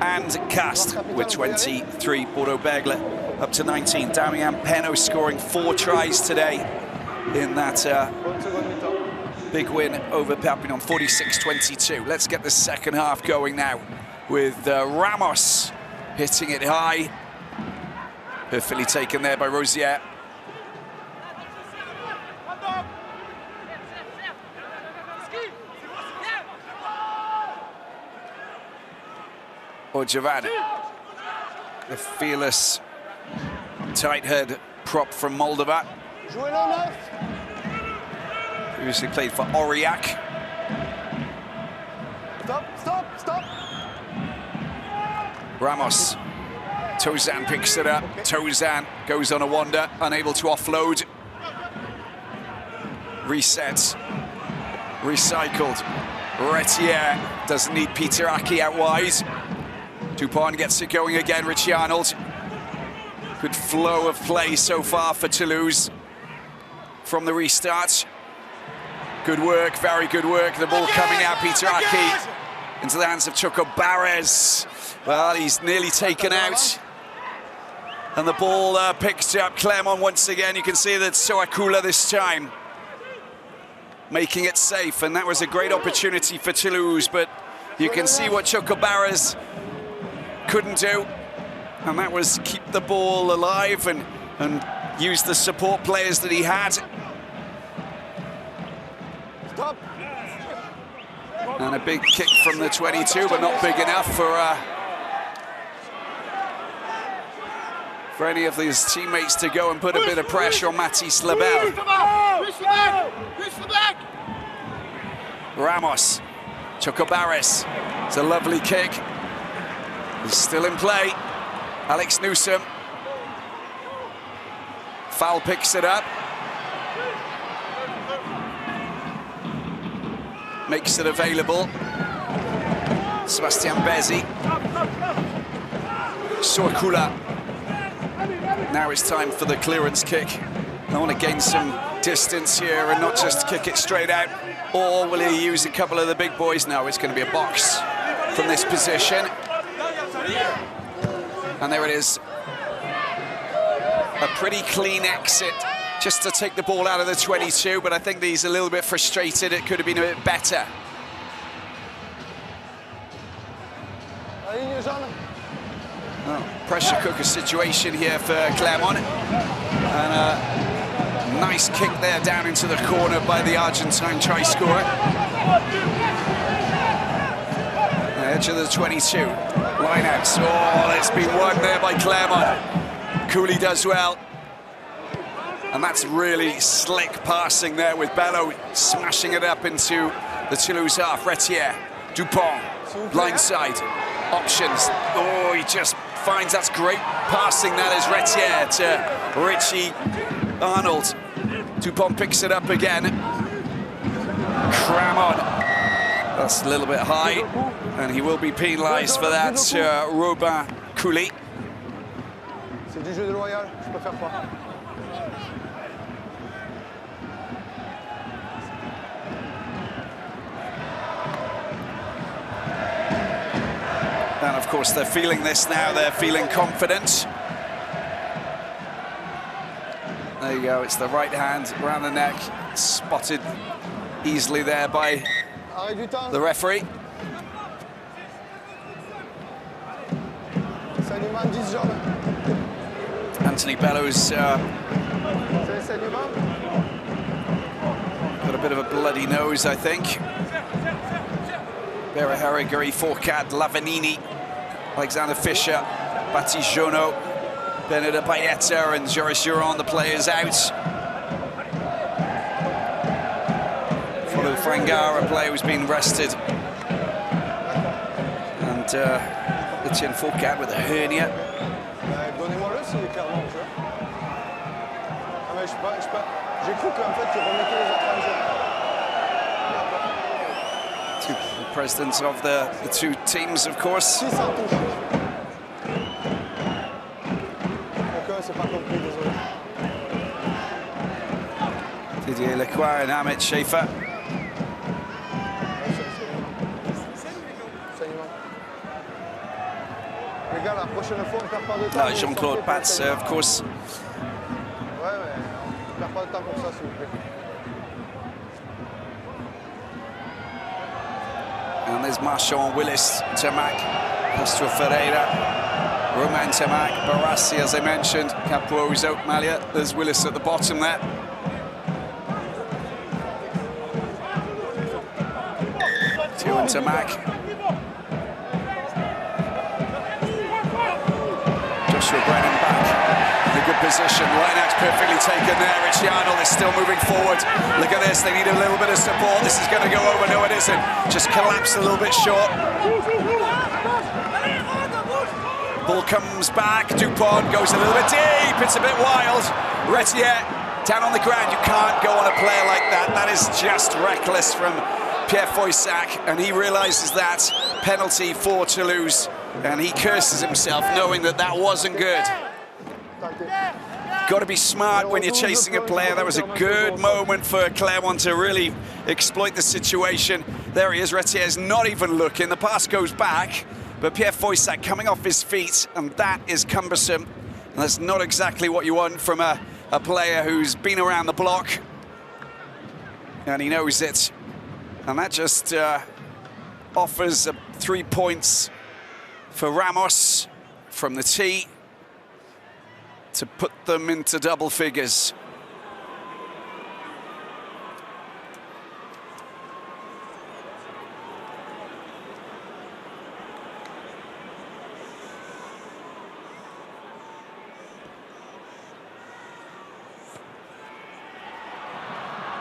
And Castres with 23, Bordeaux-Bègles up to 19. Damien Penaud scoring 4 tries today in that big win over Perpignan, 46-22. Let's get the second half going now with Ramos hitting it high. Perfectly taken there by Rosier. or Javan. The fearless tight head prop from Moldova. Previously played for Aurillac. Stop. Ramos. Tozan picks it up. Tozan goes on a wander, unable to offload. Resets. Recycled. Retier doesn't need Peter Aki out wide. Dupont gets it going again. Richie Arnold. Good flow of play so far for Toulouse from the restart. Good work, very good work. The ball coming out, Peter Aki into the hands of Choco Barres. Well, he's nearly taken out. And the ball picks up Clermont once again. You can see that Soakula this time making it safe, and that was a great opportunity for Toulouse, but you can see what Choco Barres couldn't do, and that was keep the ball alive and use the support players that he had. Stop. And a big kick from the 22, but not big enough for any of these teammates to go and put a bit of pressure on Mathis Lebel. Ramos, Choco Barres, it's a lovely kick. He's still in play. Alex Newsom. Foul picks it up. Makes it available. Sebastian Bezi. Soakula. Now it's time for the clearance kick. I want to gain some distance here and not just kick it straight out. Or will he use a couple of the big boys? No, it's going to be a box from this position. And there it is. A pretty clean exit just to take the ball out of the 22, but I think that he's a little bit frustrated. It could have been a bit better. Oh, pressure cooker situation here for Clermont. And a nice kick there down into the corner by the Argentine try scorer. The edge of the 22. Lineouts. Oh, it's been won there by Clermont. Cooley does well. And that's really slick passing there with Bello smashing it up into the Toulouse half. Retier, Dupont, blindside, options. Oh, he just finds that's great passing. That is Retier to Richie Arnold. Dupont picks it up again. Clermont. That's a little bit high, and he will be penalised for that. Robin Cooley. C'est du jeu de loyal, je préfère pas. And of course they're feeling this now, they're feeling confident. There you go, it's the right hand around the neck, spotted easily there by the referee. Anthony Bellows got a bit of a bloody nose, I think. Berahera, Gary Fourcade, Lavanini, Alexander Fischer, Batijono, Benedetta Paeta and Joris Duran, the players out. Followed Frangara, a player who's been rested. And Etienne Fourcade with a hernia. Donnez-moi-le s'il est clairement en jeu. Ah mais j'ai cru qu'en fait tu remettais les autres en jeu. The presidents of the two teams, of course. Si ça touche. Ok, c'est pas compris, désolé. Didier Leclerc and Ahmed Schaefer. Les gars, la prochaine fois, on perd pas de temps. Jean-Claude Patz, of course. Ouais, on perd pas de temps pour ça, s'il vous plaît. And there's Marchand, Willis, Tamac, Castro Ferreira, Romain Tamac, Barassi, as I mentioned, Capuozo, Malia. There's Willis at the bottom there. Tio and Tamac. Joshua Brennan back in a good position. Lineout's perfectly taken there. Richie Arnold is still moving forward. Look at this, they need a little bit of support. This is going to go over. No, it isn't. Just collapsed a little bit short. Ball comes back. Dupont goes a little bit deep. It's a bit wild. Retier down on the ground. You can't go on a player like that. That is just reckless from Pierre Foissac, and he realizes that penalty for Toulouse, and he curses himself knowing that that wasn't good. Got to be smart when you're chasing a player. That was a good moment for Clermont to really exploit the situation. There he is. Retier's not even looking. The pass goes back, but Pierre Foissac coming off his feet, and that is cumbersome. And that's not exactly what you want from a player who's been around the block, and he knows it. And that just offers 3 points for Ramos from the tee to put them into double figures.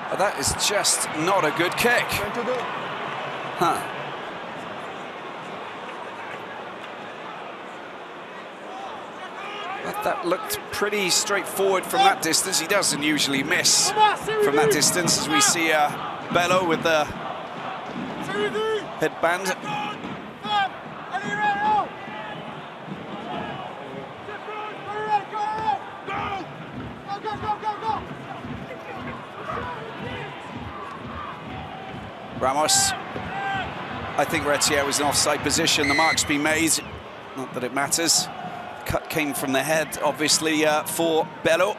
But that is just not a good kick. Huh. But that looked pretty straightforward from that distance. He doesn't usually miss from that distance, as we see Bello with the headband. Ramos, I think Retier was in offside position. The mark's been made, not that it matters. Cut came from the head, obviously, for Bello.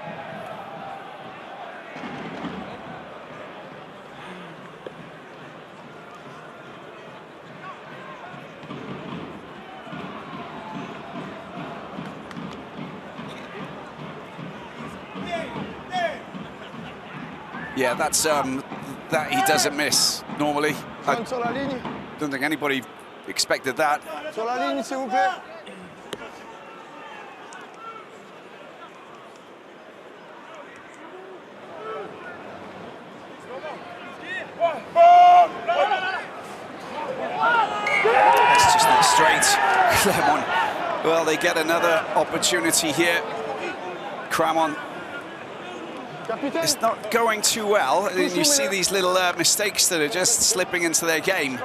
Yeah, that's that he doesn't miss normally. I don't think anybody expected that. Sur la ligne, s'il vous plaît. That's just not straight. Clermont, well, they get another opportunity here. Clermont, it's not going too well, and you see these little mistakes that are just slipping into their game.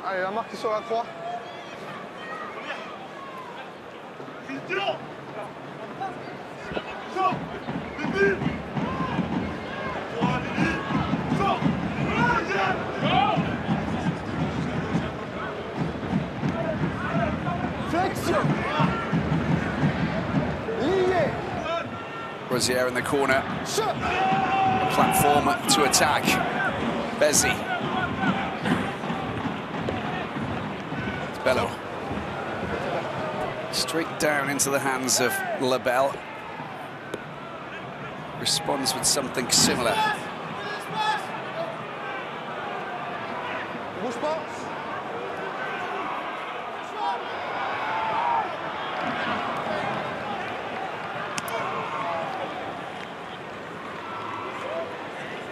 Allez, la marque est sur la croix. Rosier in the corner. A platform to attack. Bezzi. It's Bello. Straight down into the hands of Labelle. Responds with something similar.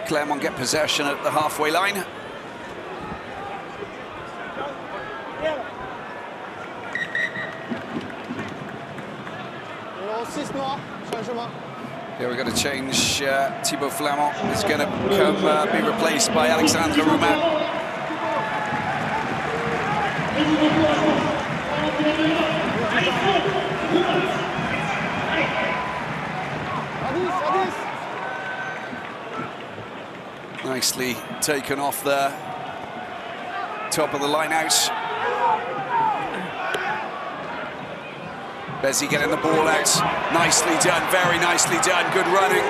Clermont get possession at the halfway line. Here we're going to change. Thibaut Flamand is going to come be replaced by Alexandre Roumain. Nicely taken off the top of the line out. Bezzi getting the ball out. Nicely done, very nicely done. Good running.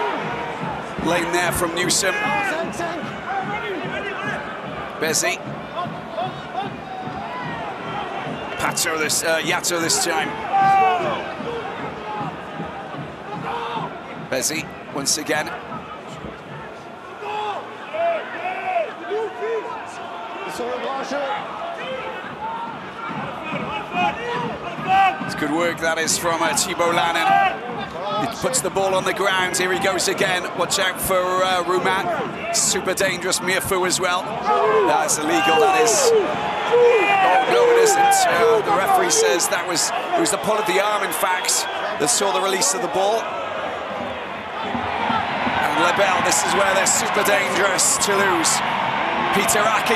Lane there from Newsom. Bezzi. Yato this time. Bezzi, once again. It's good work, that is, from Thibault Lannon. He puts the ball on the ground. Here he goes again. Watch out for Rouman. Super dangerous. Mirfou as well. That's illegal, that is. Oh, no, it isn't. The referee says it was the pull of the arm, in fact, that saw the release of the ball. And Lebel, this is where they're super dangerous. Toulouse. Peter Aki.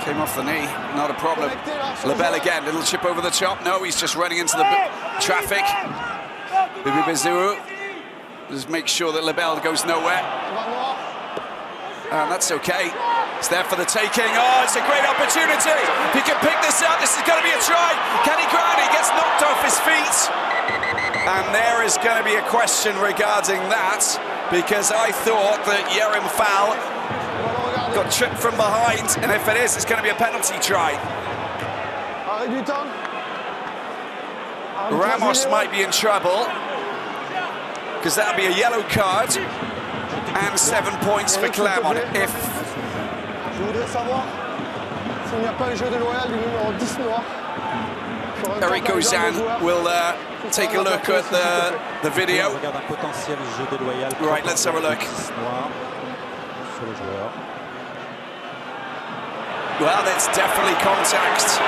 Came off the knee, not a problem. Lebel again, little chip over the top. No, he's just running into the traffic. Bibi Bezou. Just make sure that Lebel goes nowhere. And that's okay. It's there for the taking. Oh, it's a great opportunity. He can pick this up. This is going to be a try. Can he grind? He gets knocked off his feet. And there is going to be a question regarding that, because I thought that Yerim Foul got tripped from behind, and if it is, it's going to be a penalty try. Ramos might be in trouble, because that'll be a yellow card and 7 points for Clermont. Eric Ozan will take a look at the video. Right, let's have a look. Well, that's definitely contact.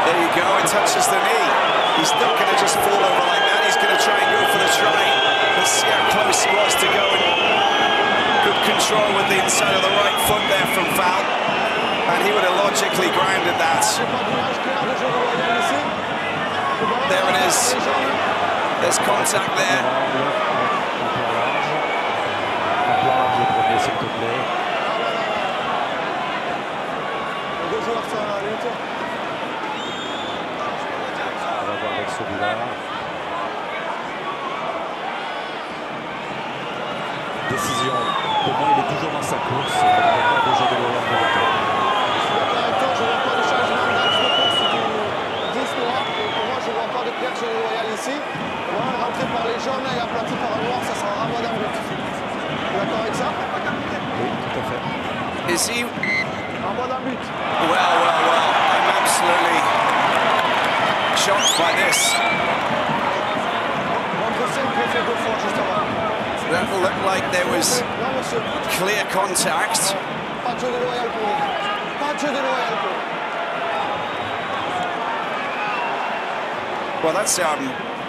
There you go, it touches the knee. He's not going to just fall over like that. He's going to try and go for the try. Let's see how close he was to going. Good control with the inside of the right foot there from Foul. And he would have logically grounded that. There it is. There's contact there. Décision. Pour moi, il est toujours dans sa course. Il n'y a pas de jeu de loyal pour le temps. Je ne vois pas de changement du 10 noirs. Pour moi, je ne vois pas de clair jeu de loyal ici. Rentré par les jaunes et aplati par un noir, ça sera un Ramadan but. D'accord avec ça? Oui, tout à fait. Is he? Ramadan but. Well, I'm absolutely shocked by this. That looked like there was clear contact. Pas de jeu de loyal pour lui. Pas de jeu de loyal pour lui. Well, that's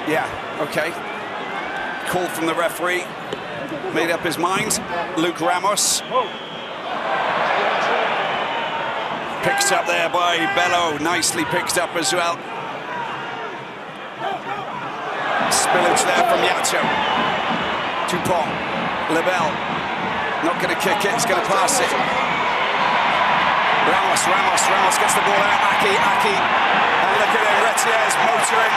yeah, okay. Called from the referee. Made up his mind. Luke Ramos. Picked up there by Bello. Nicely picked up as well. Spillage there from Yacho. Dupont. Lebel. Not going to kick it. He's going to pass it. Ramos gets the ball out. Aki. And look at him. Retier's motoring.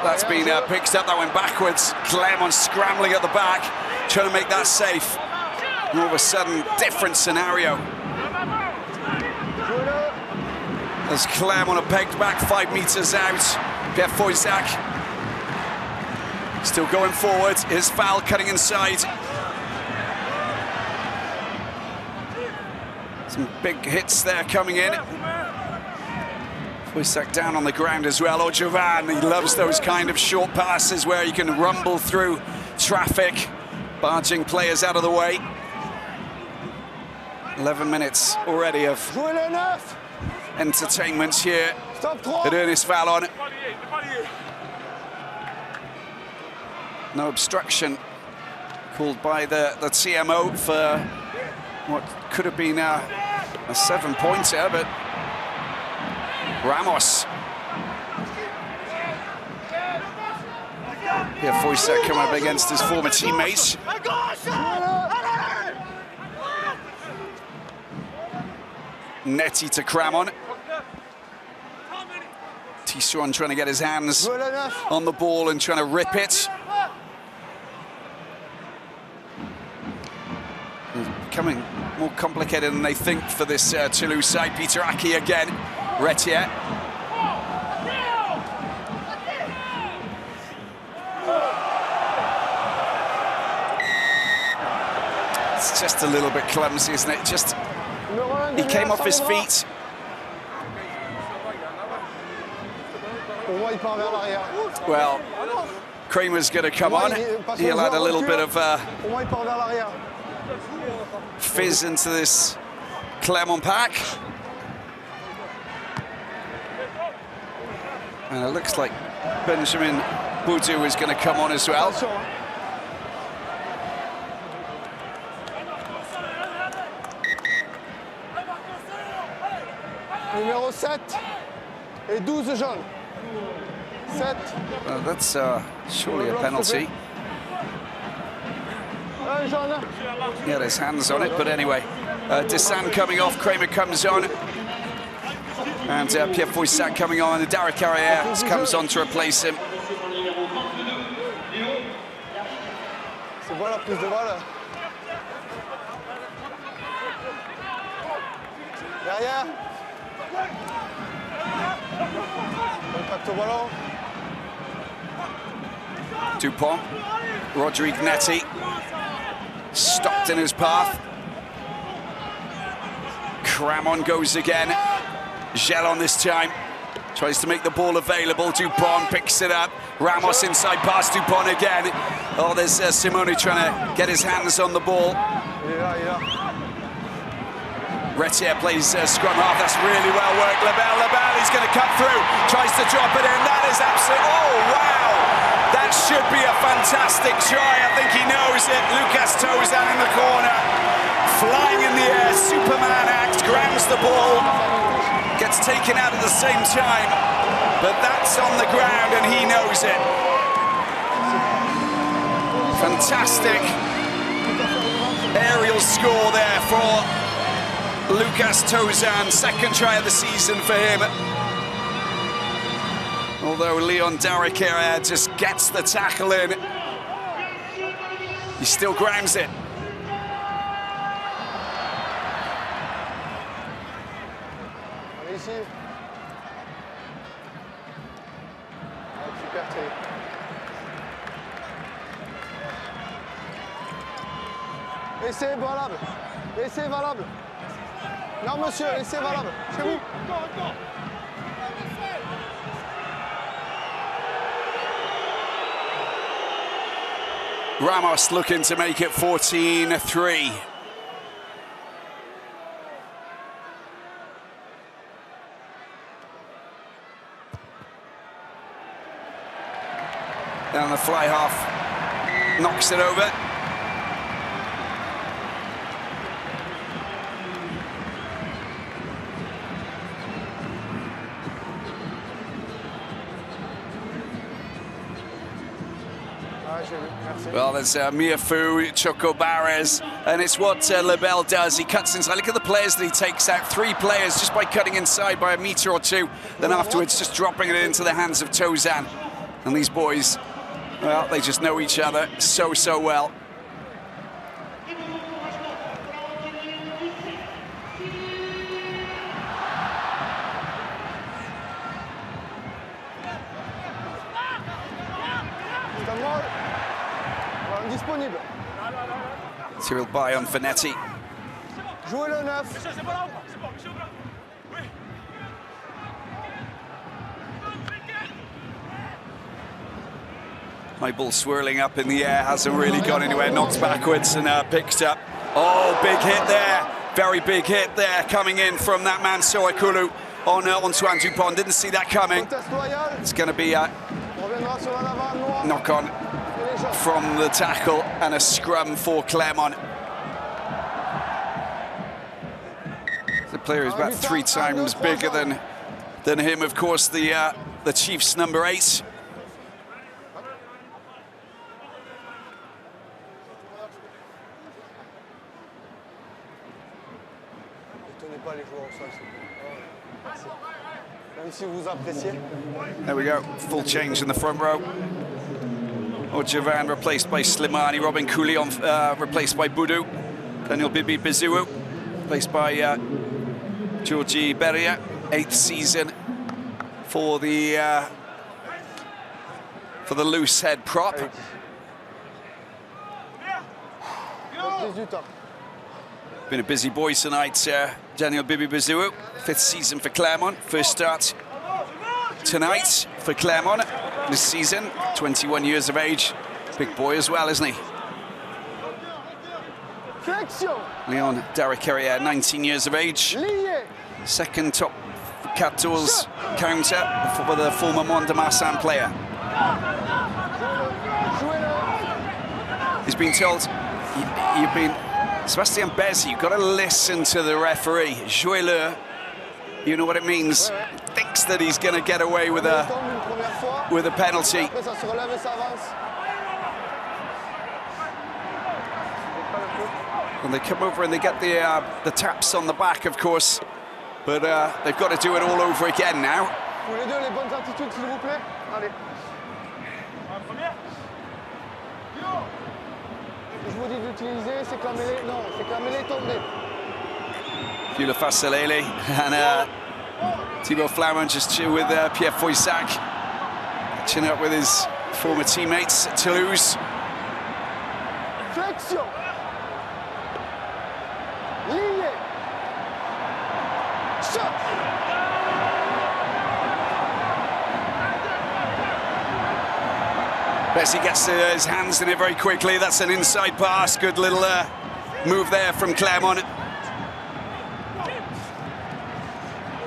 That's been picked up. That went backwards. Clermont scrambling at the back, trying to make that safe. And all of a sudden, different scenario. As Clermont are pegged back 5 meters out. Pierre Foysac still going forward. Here's Foul cutting inside. Some big hits there coming in. Foysac down on the ground as well. Jovan, he loves those kind of short passes where you can rumble through traffic, barging players out of the way. 11 minutes already of entertainment here at Ernest Vallon. No obstruction called by the TMO for what could have been a 7-pointer, but Ramos. Yeah, Foysac coming up against his former teammates. Netty to Clermont. Tisserand trying to get his hands on the ball and trying to rip it. becoming more complicated than they think for this Toulouse side. Peter Aki again, Retier. It's just a little bit clumsy, isn't it? Just, he came off his feet. Well, Kramer's going to come on. He'll add a little bit of fizz into this Clermont pack. And it looks like Benjamin Boudou is going to come on as well. Numéro 7 et 12 jaunes. 7. Well, that's surely a penalty. He had his hands on it, but anyway. Desan coming off, Kramer comes on. And Pierre Foyssac coming on, and Derek Carrière comes on to replace him. C'est bon la prise de balle. Derrière. Contact au ballon. Dupont, Rodrigue Netti, stopped in his path. Clermont goes again. Gel on this time, tries to make the ball available. Dupont picks it up. Ramos inside pass, Dupont again. Oh, there's Simone trying to get his hands on the ball. Retier plays scrum half, that's really well worked. Lebel, he's going to cut through, tries to drop it in. That is absolute, oh wow! That should be a fantastic try. I think he knows it. Lucas Touzan in the corner, flying in the air, Superman act, grabs the ball, gets taken out at the same time, but that's on the ground and he knows it. Fantastic aerial score there for Lucas Touzan, second try of the season for him. Although Leon Darrick just gets the tackle in, he still grounds it. Essai valable. Essai valable. Non, monsieur, essai valable. Chez vous. Ramos looking to make it 14-3. Down the fly half, knocks it over. Well, there's Miafu, Choco Barres, and it's what Lebel does. He cuts inside. Look at the players that he takes out. 3 players just by cutting inside by a metre or 2. Then afterwards, just dropping it into the hands of Touzan. And these boys, well, they just know each other so well. Cyril Bayon for Netti. Jouez le 9. My ball swirling up in the air, hasn't really gone anywhere, knocks backwards and picked up. Oh, big hit there, very big hit there, coming in from that man Soakulu on Antoine Dupont. Didn't see that coming. It's going to be a knock on from the tackle and a scrum for Clermont. The player is about 3 times bigger than him, of course, the Chiefs' number 8. There we go, full change in the front row. Ojavan replaced by Slimani, Robin Coulion replaced by Boudou. Daniel Bibi Biziou, placed by Georgie Berria, 8th season for the loose head prop. Been a busy boy tonight, Daniel Bibi Biziou, 5th season for Clermont, first start tonight for Clermont this season, 21 years of age, big boy as well, isn't he? Leon Darrick-Carrière, 19 years of age, second top 14 counter for the former Mont-de-Marsan player. He's been told, Sébastien Bézi, you've got to listen to the referee. Jouez-le, you know what it means. Thinks that he's going to get away with a penalty. And they come over and they get the taps on the back, of course, but they've got to do it all over again now. Fula Fasalele and Thibaut Flauman just chill with Pierre Foissac, catching up with his former teammates at Toulouse. Bessie gets his hands in it very quickly. That's an inside pass. Good little move there from Clermont.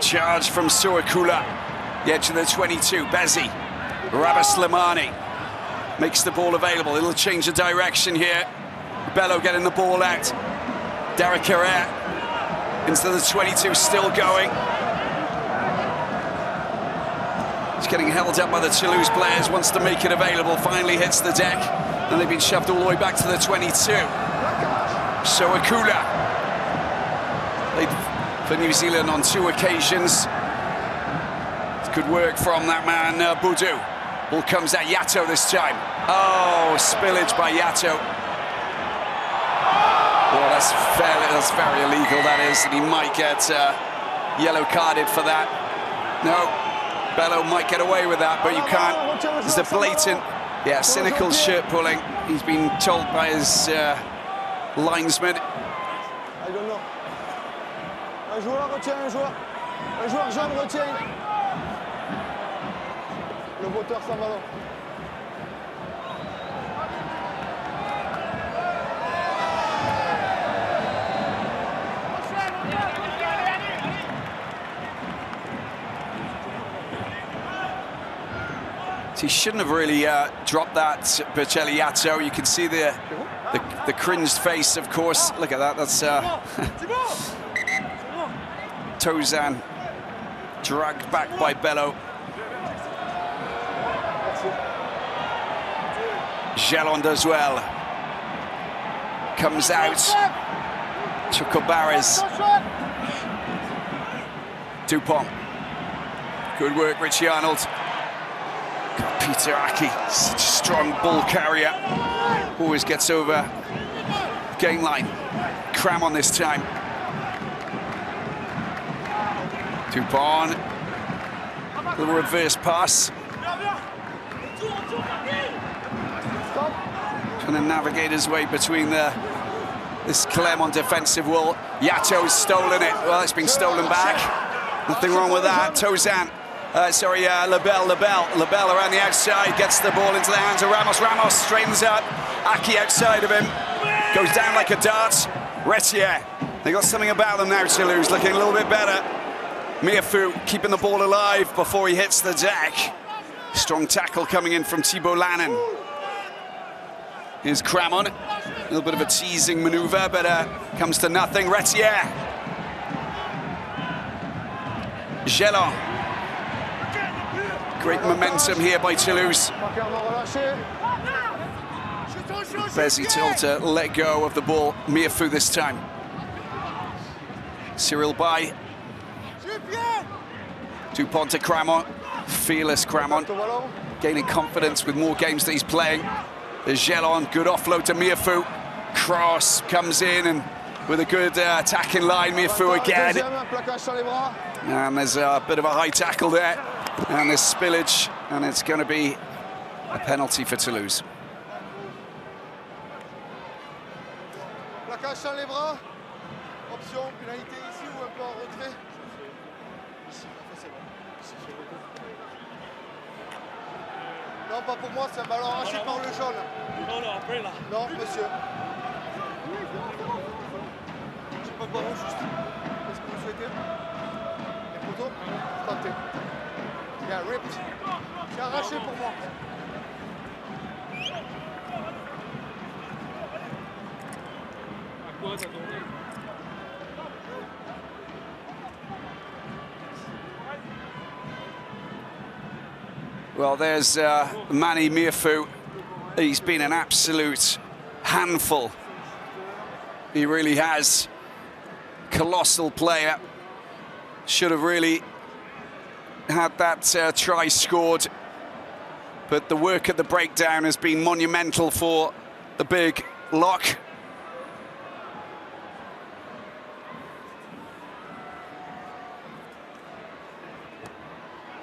Charge from Suakula. The edge of the 22. Bessie. Rabah Slimani makes the ball available. It'll change the direction here. Bello getting the ball out. Darrick-Carrière into the 22, still going. He's getting held up by the Toulouse players, wants to make it available, finally hits the deck, and they've been shoved all the way back to the 22. Suakula played for New Zealand on 2 occasions. It's good work from that man, Boudou. Ball comes at Yato this time. Oh, spillage by Yato. Well, that's very illegal, that is, and he might get yellow carded for that. No, Bello might get away with that, but you can't. There's a blatant, cynical shirt pulling. He's been told by his linesman. I don't know. Un joueur retient un joueur. Un joueur jeune retient. Le moteur s'en va. He shouldn't have really dropped that, Bocelli Yato. You can see the cringed face, of course. Look at that, that's Tozan dragged back by Bello. Gelond as well. Comes out. Chocobares. Dupont. Good work, Richie Arnold. Peter Aki, such a strong ball carrier. Always gets over game line. Clermont this time. Dupont. Little reverse pass. Trying to navigate his way between this Clermont defensive wall. Yato's stolen it. Well, it's been stolen back. Nothing wrong with that. Tozan. Lebel around the outside, gets the ball into the hands of Ramos. Ramos straightens up. Aki outside of him. Goes down like a dart. Retier. They got something about them now, Toulouse, looking a little bit better. Miafu keeping the ball alive before he hits the deck. Strong tackle coming in from Thibaut Lannon. Here's Clermont. A little bit of a teasing maneuver, but comes to nothing. Retier. Gelon. Great momentum here by Toulouse. Bézi told to let go of the ball. Miafu this time. Cyril Bay. Dupont to Clermont. Fearless Clermont. Gaining confidence with more games that he's playing. There's Gelon. Good offload to Miafu. Cross comes in and with a good attacking line. Miafu again. And there's a bit of a high tackle there. And there's spillage, and it's going to be a penalty for Toulouse. Plaquage sans les bras. Option, pénalité ici ou un peu en retrait. Non, pas pour moi, c'est un ballon arraché par le jaune. Non, après là. Non, monsieur. J'ai pas de ballon juste. Qu'est-ce que vous souhaitez? Les photos? Tentez. Bien, ripped. C'est arraché pour moi. À quoi t'as tourné? Well, there's Manny Miafu. He's been an absolute handful. He really has. Colossal player. Should have really had that try scored. But the work at the breakdown has been monumental for the big lock.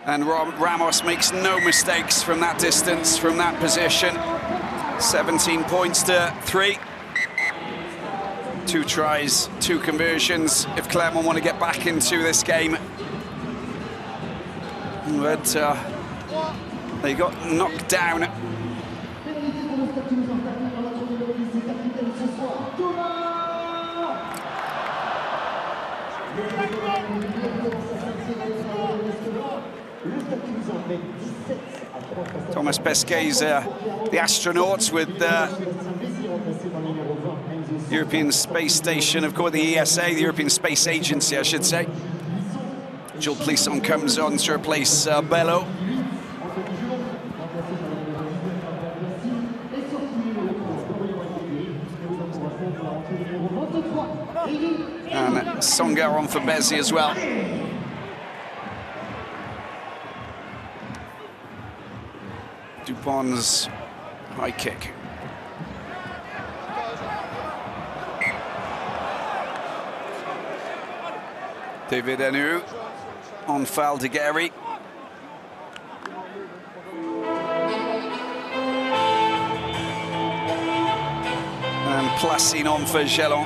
And Ramos makes no mistakes from that distance, from that position. 17 points to 3. 2 tries, 2 conversions, if Clermont want to get back into this game. But they got knocked down. Thomas Pesquet's the astronaut with the European Space Station, of course, the ESA, the European Space Agency, I should say. Jules Plisson comes on to replace Bello. And Songa on for Bézi as well. Dupon's high kick. David Enu on foul de Gary. And Placine on for Gelon.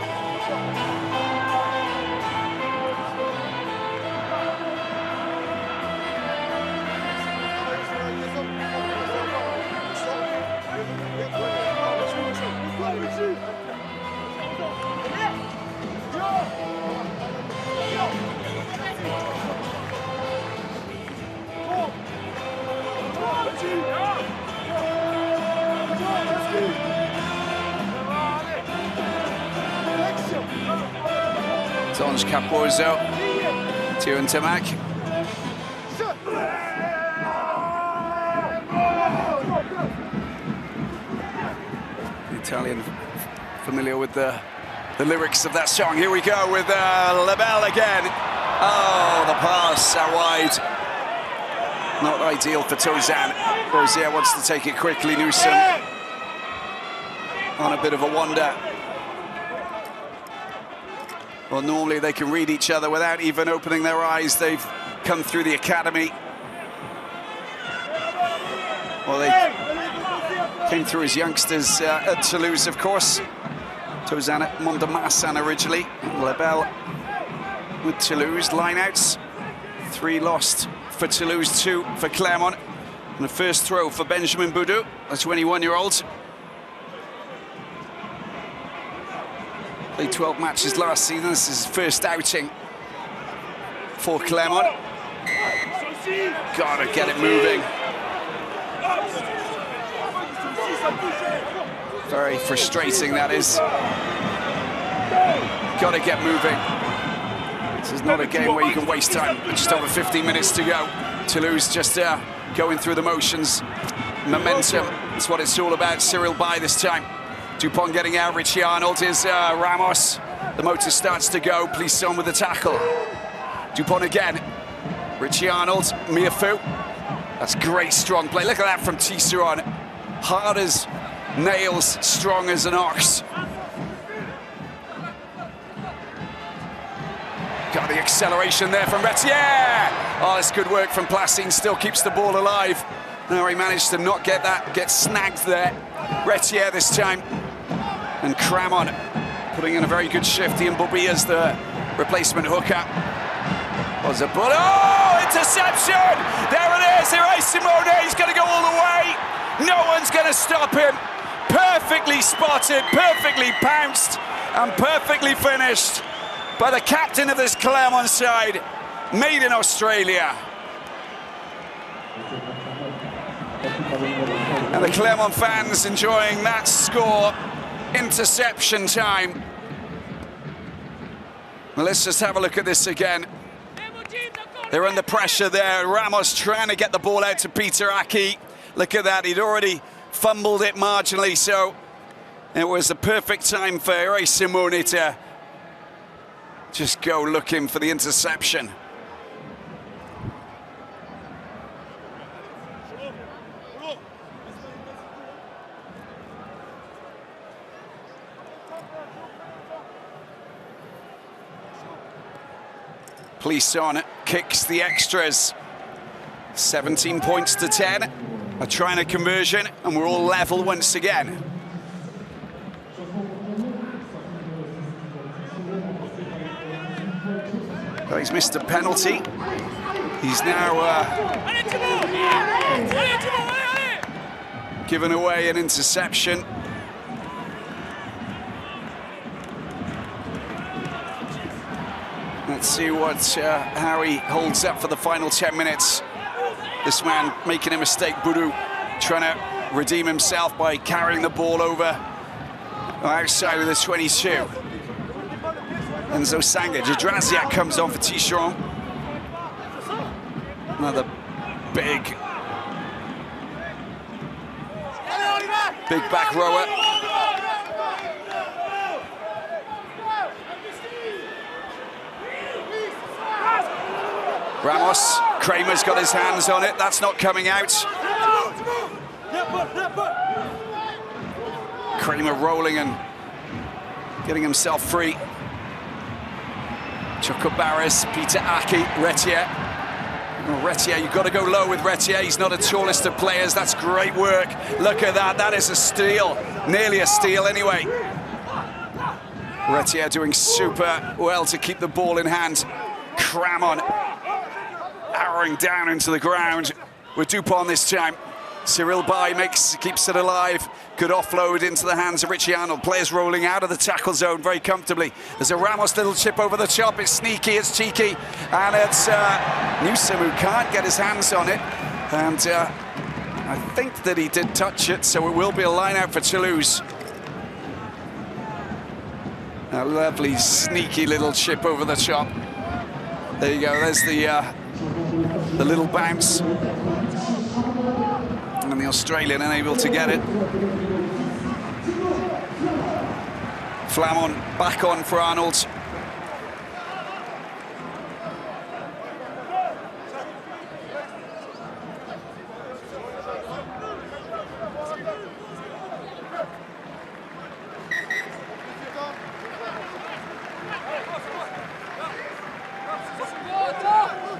Tonge Capozzo, Tyrone Tamac. The Italian familiar with the lyrics of that song. Here we go with Lebel again. Oh, the pass out wide. Not ideal for Tozan. Rosier wants to take it quickly. Newsom on a bit of a wander. Well, normally they can read each other without even opening their eyes. They've come through the academy. Well, they came through as youngsters at Toulouse, of course. Tozan at Mont-de-Marsan originally. Lebel with Toulouse. Lineouts. 3 lost for Toulouse, 2 for Clermont. And the first throw for Benjamin Boudou, a 21-year-old. Played 12 matches last season. This is his first outing for Clermont. Gotta get it moving. Very frustrating, that is. Gotta get moving. This is not a game where you can waste time. Just over 15 minutes to go. Toulouse just going through the motions. Momentum, that's what it's all about. Cyril Bay this time. Dupont getting out, Richie Arnold is Ramos. The motor starts to go, Plisson with the tackle. Dupont again. Richie Arnold, Miafu. That's great strong play. Look at that from Tisserand. Hard as nails, strong as an ox. the acceleration there from Retier. Oh, it's good work from Placine, still keeps the ball alive. Now he managed to not get snagged there. Retier this time. And Clermont putting in a very good shift. Ian Bobby as the replacement hooker. Was a ball. Oh, interception! There it is. Here is Simone. He's going to go all the way. No one's going to stop him. Perfectly spotted, perfectly pounced, and perfectly finished by the captain of this Clermont side, made in Australia. And the Clermont fans enjoying that score. Interception time. Well, let's just have a look at this again. They're under pressure there. Ramos trying to get the ball out to Peter Aki. Look at that, he'd already fumbled it marginally, so it was the perfect time for Ray Simone to just go looking for the interception. Plisson kicks the extras. 17 points to 10. A trying conversion, and we're all level once again. Well, he's missed a penalty. He's now given away an interception. Let's see how he holds up for the final 10 minutes. This man making a mistake, Boudou, trying to redeem himself by carrying the ball over outside of the 22. Enzo Sanga, Jadraziak comes on for Ticheron. Another big back rower. Ramos, Kramer's got his hands on it, that's not coming out. Kramer rolling and getting himself free. Choco Barris, Peter Aki, Retier. Oh, Retier, you've got to go low with Retier. He's not the tallest of players. That's great work. Look at that. That is a steal. Nearly a steal anyway. Retier doing super well to keep the ball in hand. Clermont arrowing down into the ground with Dupont this time. Cyril Bay keeps it alive. Good offload into the hands of Richie Arnold. Players rolling out of the tackle zone very comfortably. There's a Ramos little chip over the top. It's sneaky, it's cheeky, and it's Newsom who can't get his hands on it. And I think that he did touch it, so it will be a line out for Toulouse. A lovely, sneaky little chip over the top. There you go, there's the little bounce. And the Australian unable to get it. Flamon back on for Arnold.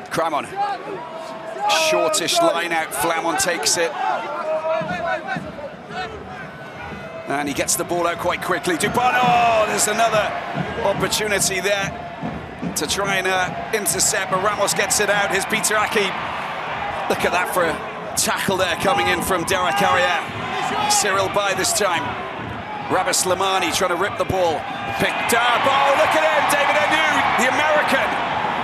Clermont. Shortish line out, Flamon takes it. And he gets the ball out quite quickly. Dupont, oh, there's another opportunity there to try and intercept, but Ramos gets it out. Here's Peter Aki. Look at that for a tackle there coming in from Derek Carrier. Cyril Bay this time. Rabah Slimani trying to rip the ball. Picked up, oh, look at him, David Anu, the American.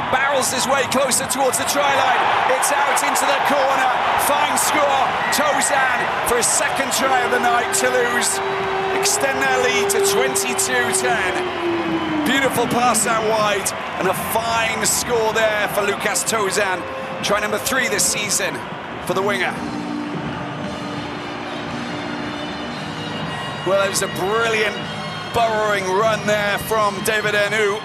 Barrels his way closer towards the try line. It's out into the corner. Fine score. Tozan for his second try of the night. Toulouse extend their lead to 22-10. Beautiful pass out wide. And a fine score there for Lucas Tozan. Try number 3 this season for the winger. Well, it was a brilliant burrowing run there from David Anu,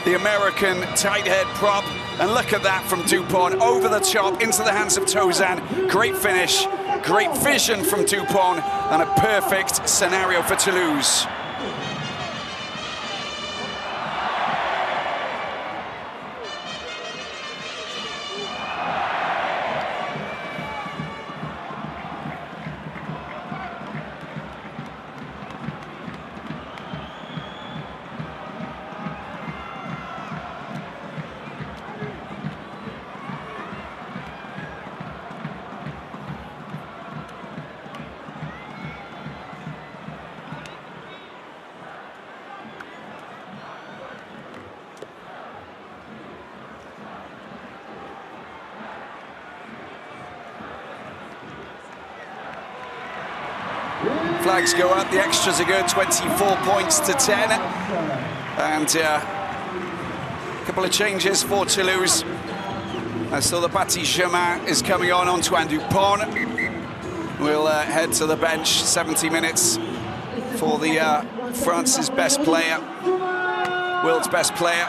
the American tight head prop. And look at that from Dupont, over the top, into the hands of Tozan. Great finish, great vision from Dupont, and a perfect scenario for Toulouse. flags go up, the extras are good, 24 points to 10. And a couple of changes for Toulouse. So the Bati Germain is coming on, Antoine Dupont will head to the bench, 70 minutes for the France's best player, world's best player.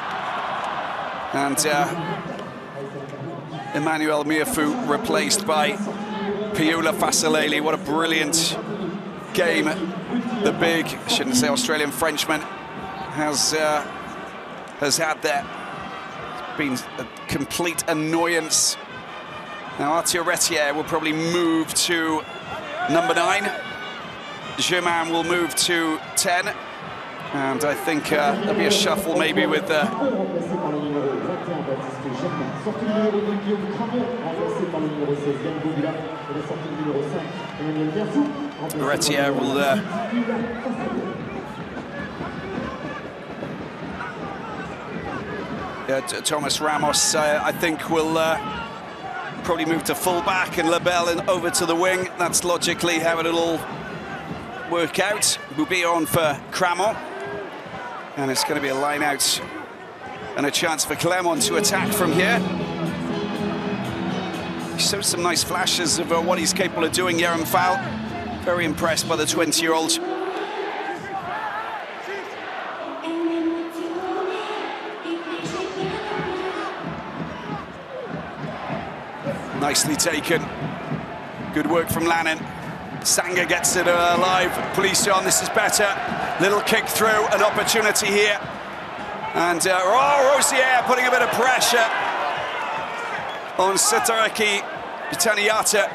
And Emmanuel Miafou replaced by Pioula Fasaleli. What a brilliant game the big, I shouldn't say Australian Frenchman, has had there. It's been a complete annoyance. Now Arthur Retier will probably move to number 9. Germain will move to 10. And I think there'll be a shuffle maybe with Retier will Thomas Ramos I think will probably move to full-back and Lebel over to the wing. That's logically how it'll all work out. Boubi on for Clermont. And it's going to be a line-out and a chance for Clermont to attack from here. He showed some nice flashes of what he's capable of doing, Jerem Foul. Very impressed by the 20-year-old. Nicely taken. Good work from Lannon. Sanga gets it alive. Polisson, this is better. Little kick through, an opportunity here. And Rosier putting a bit of pressure on Sitaraki Bitaniata.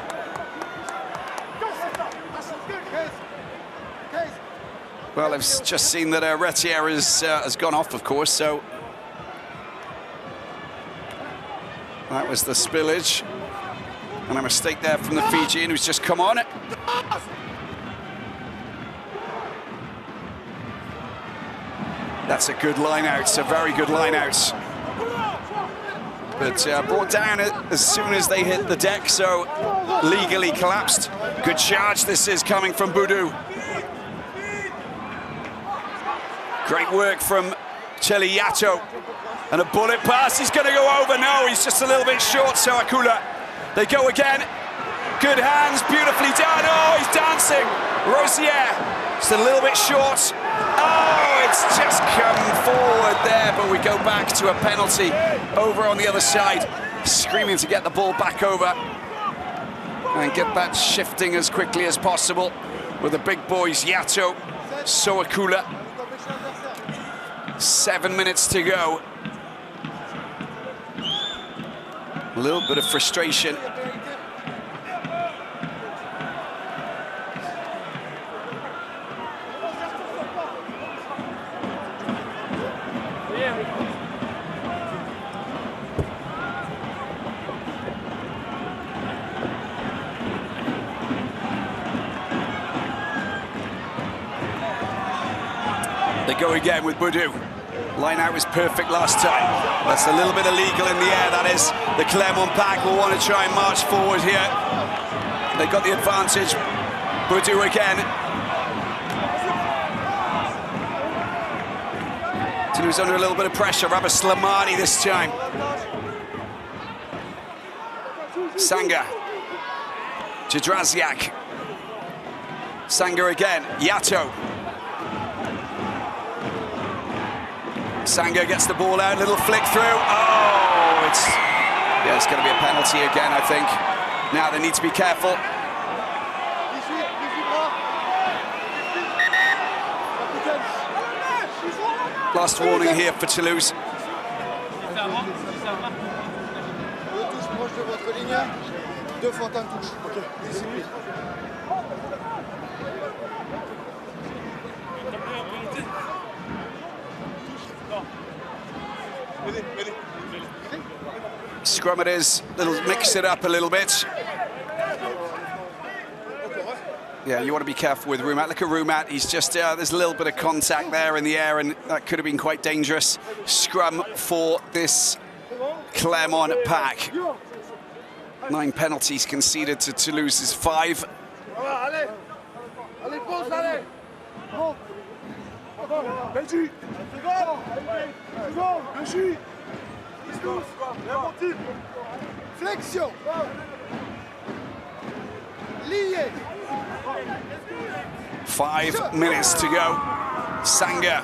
Well, I've just seen that Retier has gone off, of course, so that was the spillage. And a mistake there from the Fijian who's just come on. That's a good line out, it's a very good line out. But brought down as soon as they hit the deck, so legally collapsed. Good charge this is coming from Boudou. Great work from Cheli Yato. And a bullet pass, he's going to go over. No, he's just a little bit short, so Akula. They go again. Good hands, beautifully done. Oh, he's dancing. Rosier, just a little bit short. Oh, it's just come forward there, but we go back to a penalty over on the other side. Screaming to get the ball back over and get that shifting as quickly as possible with the big boys, Yato, Soakula. 7 minutes to go. A little bit of frustration. They go again with Boudou. Line out was perfect last time. That's a little bit illegal in the air, that is. The Clermont pack will want to try and march forward here. They got the advantage. Boudou again. Toulouse under a little bit of pressure. Rabah Slimani this time. Sanga. Jadraziak. Sanga again. Yato. Sanga gets the ball out, little flick through. Oh, it's going to be a penalty again, I think. Now they need to be careful. Last warning here for Toulouse. Scrum it is, mix it up a little bit. Yeah, you want to be careful with Roumat. Look at Roumat, he's just, there's a little bit of contact there in the air and that could have been quite dangerous. Scrum for this Clermont pack. 9 penalties conceded to Toulouse's 5. Flexion. Lié. 5 minutes to go. Sanga.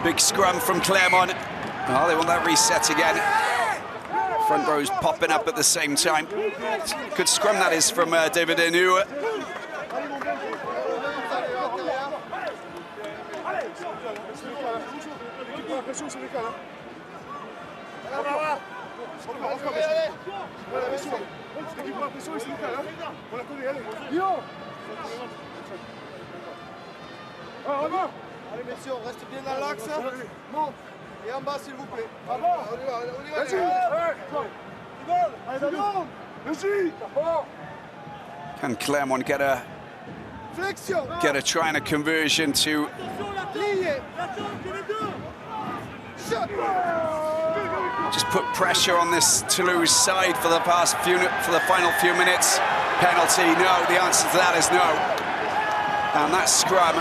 Big scrum from Clermont. Oh, they want that reset again. Front row's popping up at the same time. Good scrum that is from David Enu. Allez messieurs, on reste bien dans l'axe. Monte. Et en bas s'il vous plaît. On y va. Can Clermont get a try and a conversion to just put pressure on this Toulouse side for the final few minutes? Penalty? No. The answer to that is no. And that scrum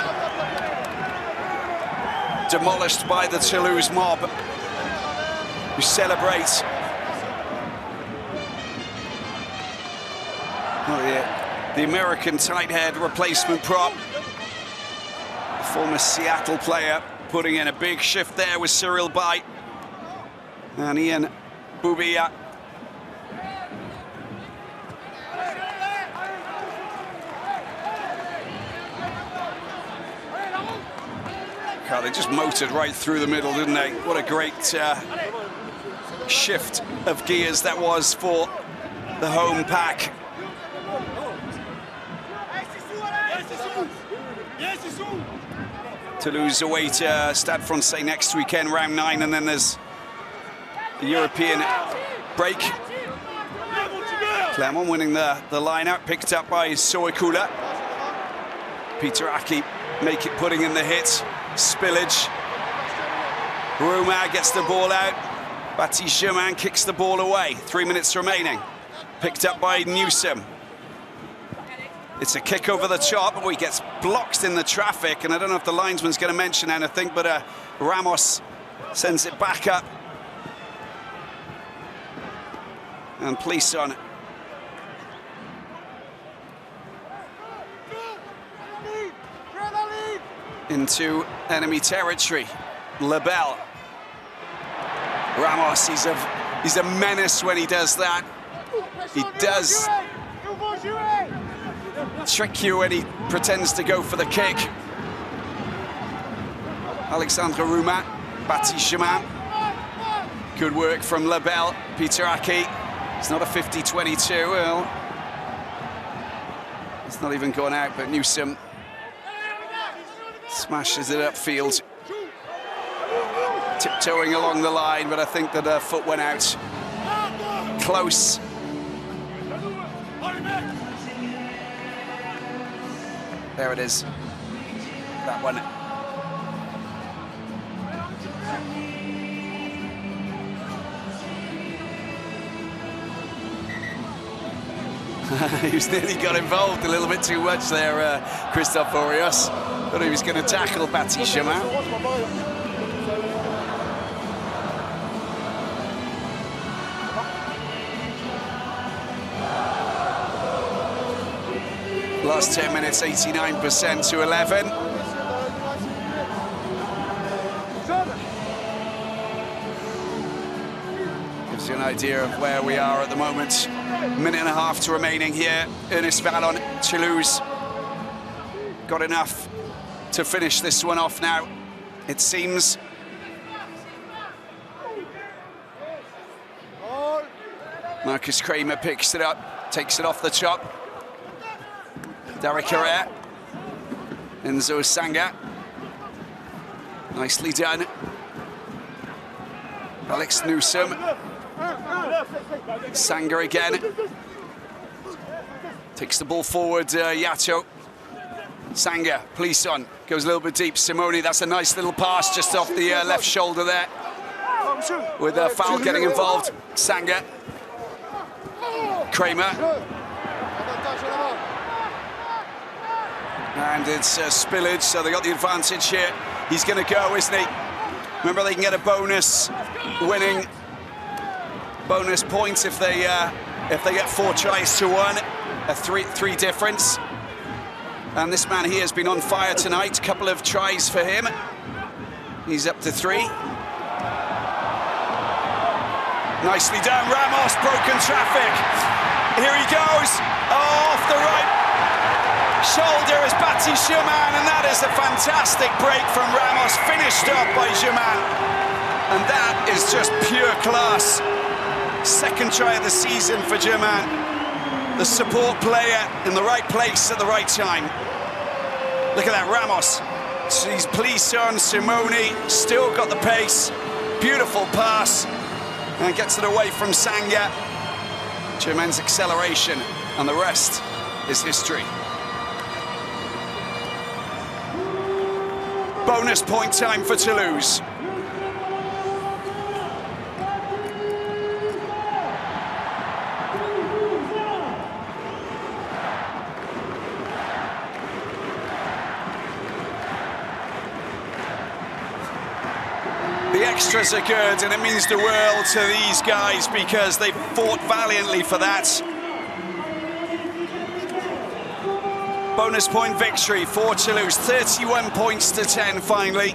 demolished by the Toulouse mob, who celebrate. The American tight head replacement prop, former Seattle player, putting in a big shift there with Cyril Bay and Ian Boubia. God, they just motored right through the middle, didn't they? What a great shift of gears that was for the home pack. Toulouse away to Stade Francais next weekend, round 9, and then there's the European break. Clermont winning the line-out, picked up by Soekula. Peter Aki putting in the hit. Spillage. Rouma gets the ball out. Baptiste Germain kicks the ball away. 3 minutes remaining. Picked up by Newsom. It's a kick over the top. Oh, he gets blocked in the traffic, and I don't know if the linesman's going to mention anything, but Ramos sends it back up. And Plisson into enemy territory. Lebel. Ramos, he's a menace when he does that. He does trick you when he pretends to go for the kick. Alexandre Rouma, Baptiste Germain. Good work from Lebel. Peter Aki. It's not a 50-22. Well, it's not even gone out, but Newsom smashes it upfield. Tiptoeing along the line, but I think that her foot went out. Close. There it is. That one. He's nearly got involved a little bit too much there, Christophe Orios. Thought he was going to tackle Baptiste Germain. Last 10 minutes, 89% to 11. Gives you an idea of where we are at the moment. Minute and a half to remaining here. Ernest Vallon, Toulouse. Got enough to finish this one off now, it seems. Marcus Kramer picks it up, takes it off the chop. Derek Herrera, Enzo Sanga, nicely done. Alex Newsom, Sanga again, takes the ball forward, Yato. Sanga, Plisson, goes a little bit deep. Simone, that's a nice little pass just off the left shoulder there. With a foul getting involved. Sanga, Kramer. And it's spillage, so they got the advantage here. He's going to go, isn't he? Remember, they can get a bonus winning bonus points if they get 4 tries to 1, a 3 difference. And this man here has been on fire tonight. A couple of tries for him. He's up to 3. Nicely done, Ramos, broken traffic. Here he goes, off the right shoulder is Bati Germain, and that is a fantastic break from Ramos, finished up by Germain. And that is just pure class. Second try of the season for Germain. The support player in the right place at the right time. Look at that, Ramos. He's pleased on Simone, still got the pace. Beautiful pass. And gets it away from Sangha. Germain's acceleration, and the rest is history. Bonus point time for Toulouse. The extras are good, and it means the world to these guys because they fought valiantly for that. Bonus point victory for Toulouse, 31 points to 10 finally.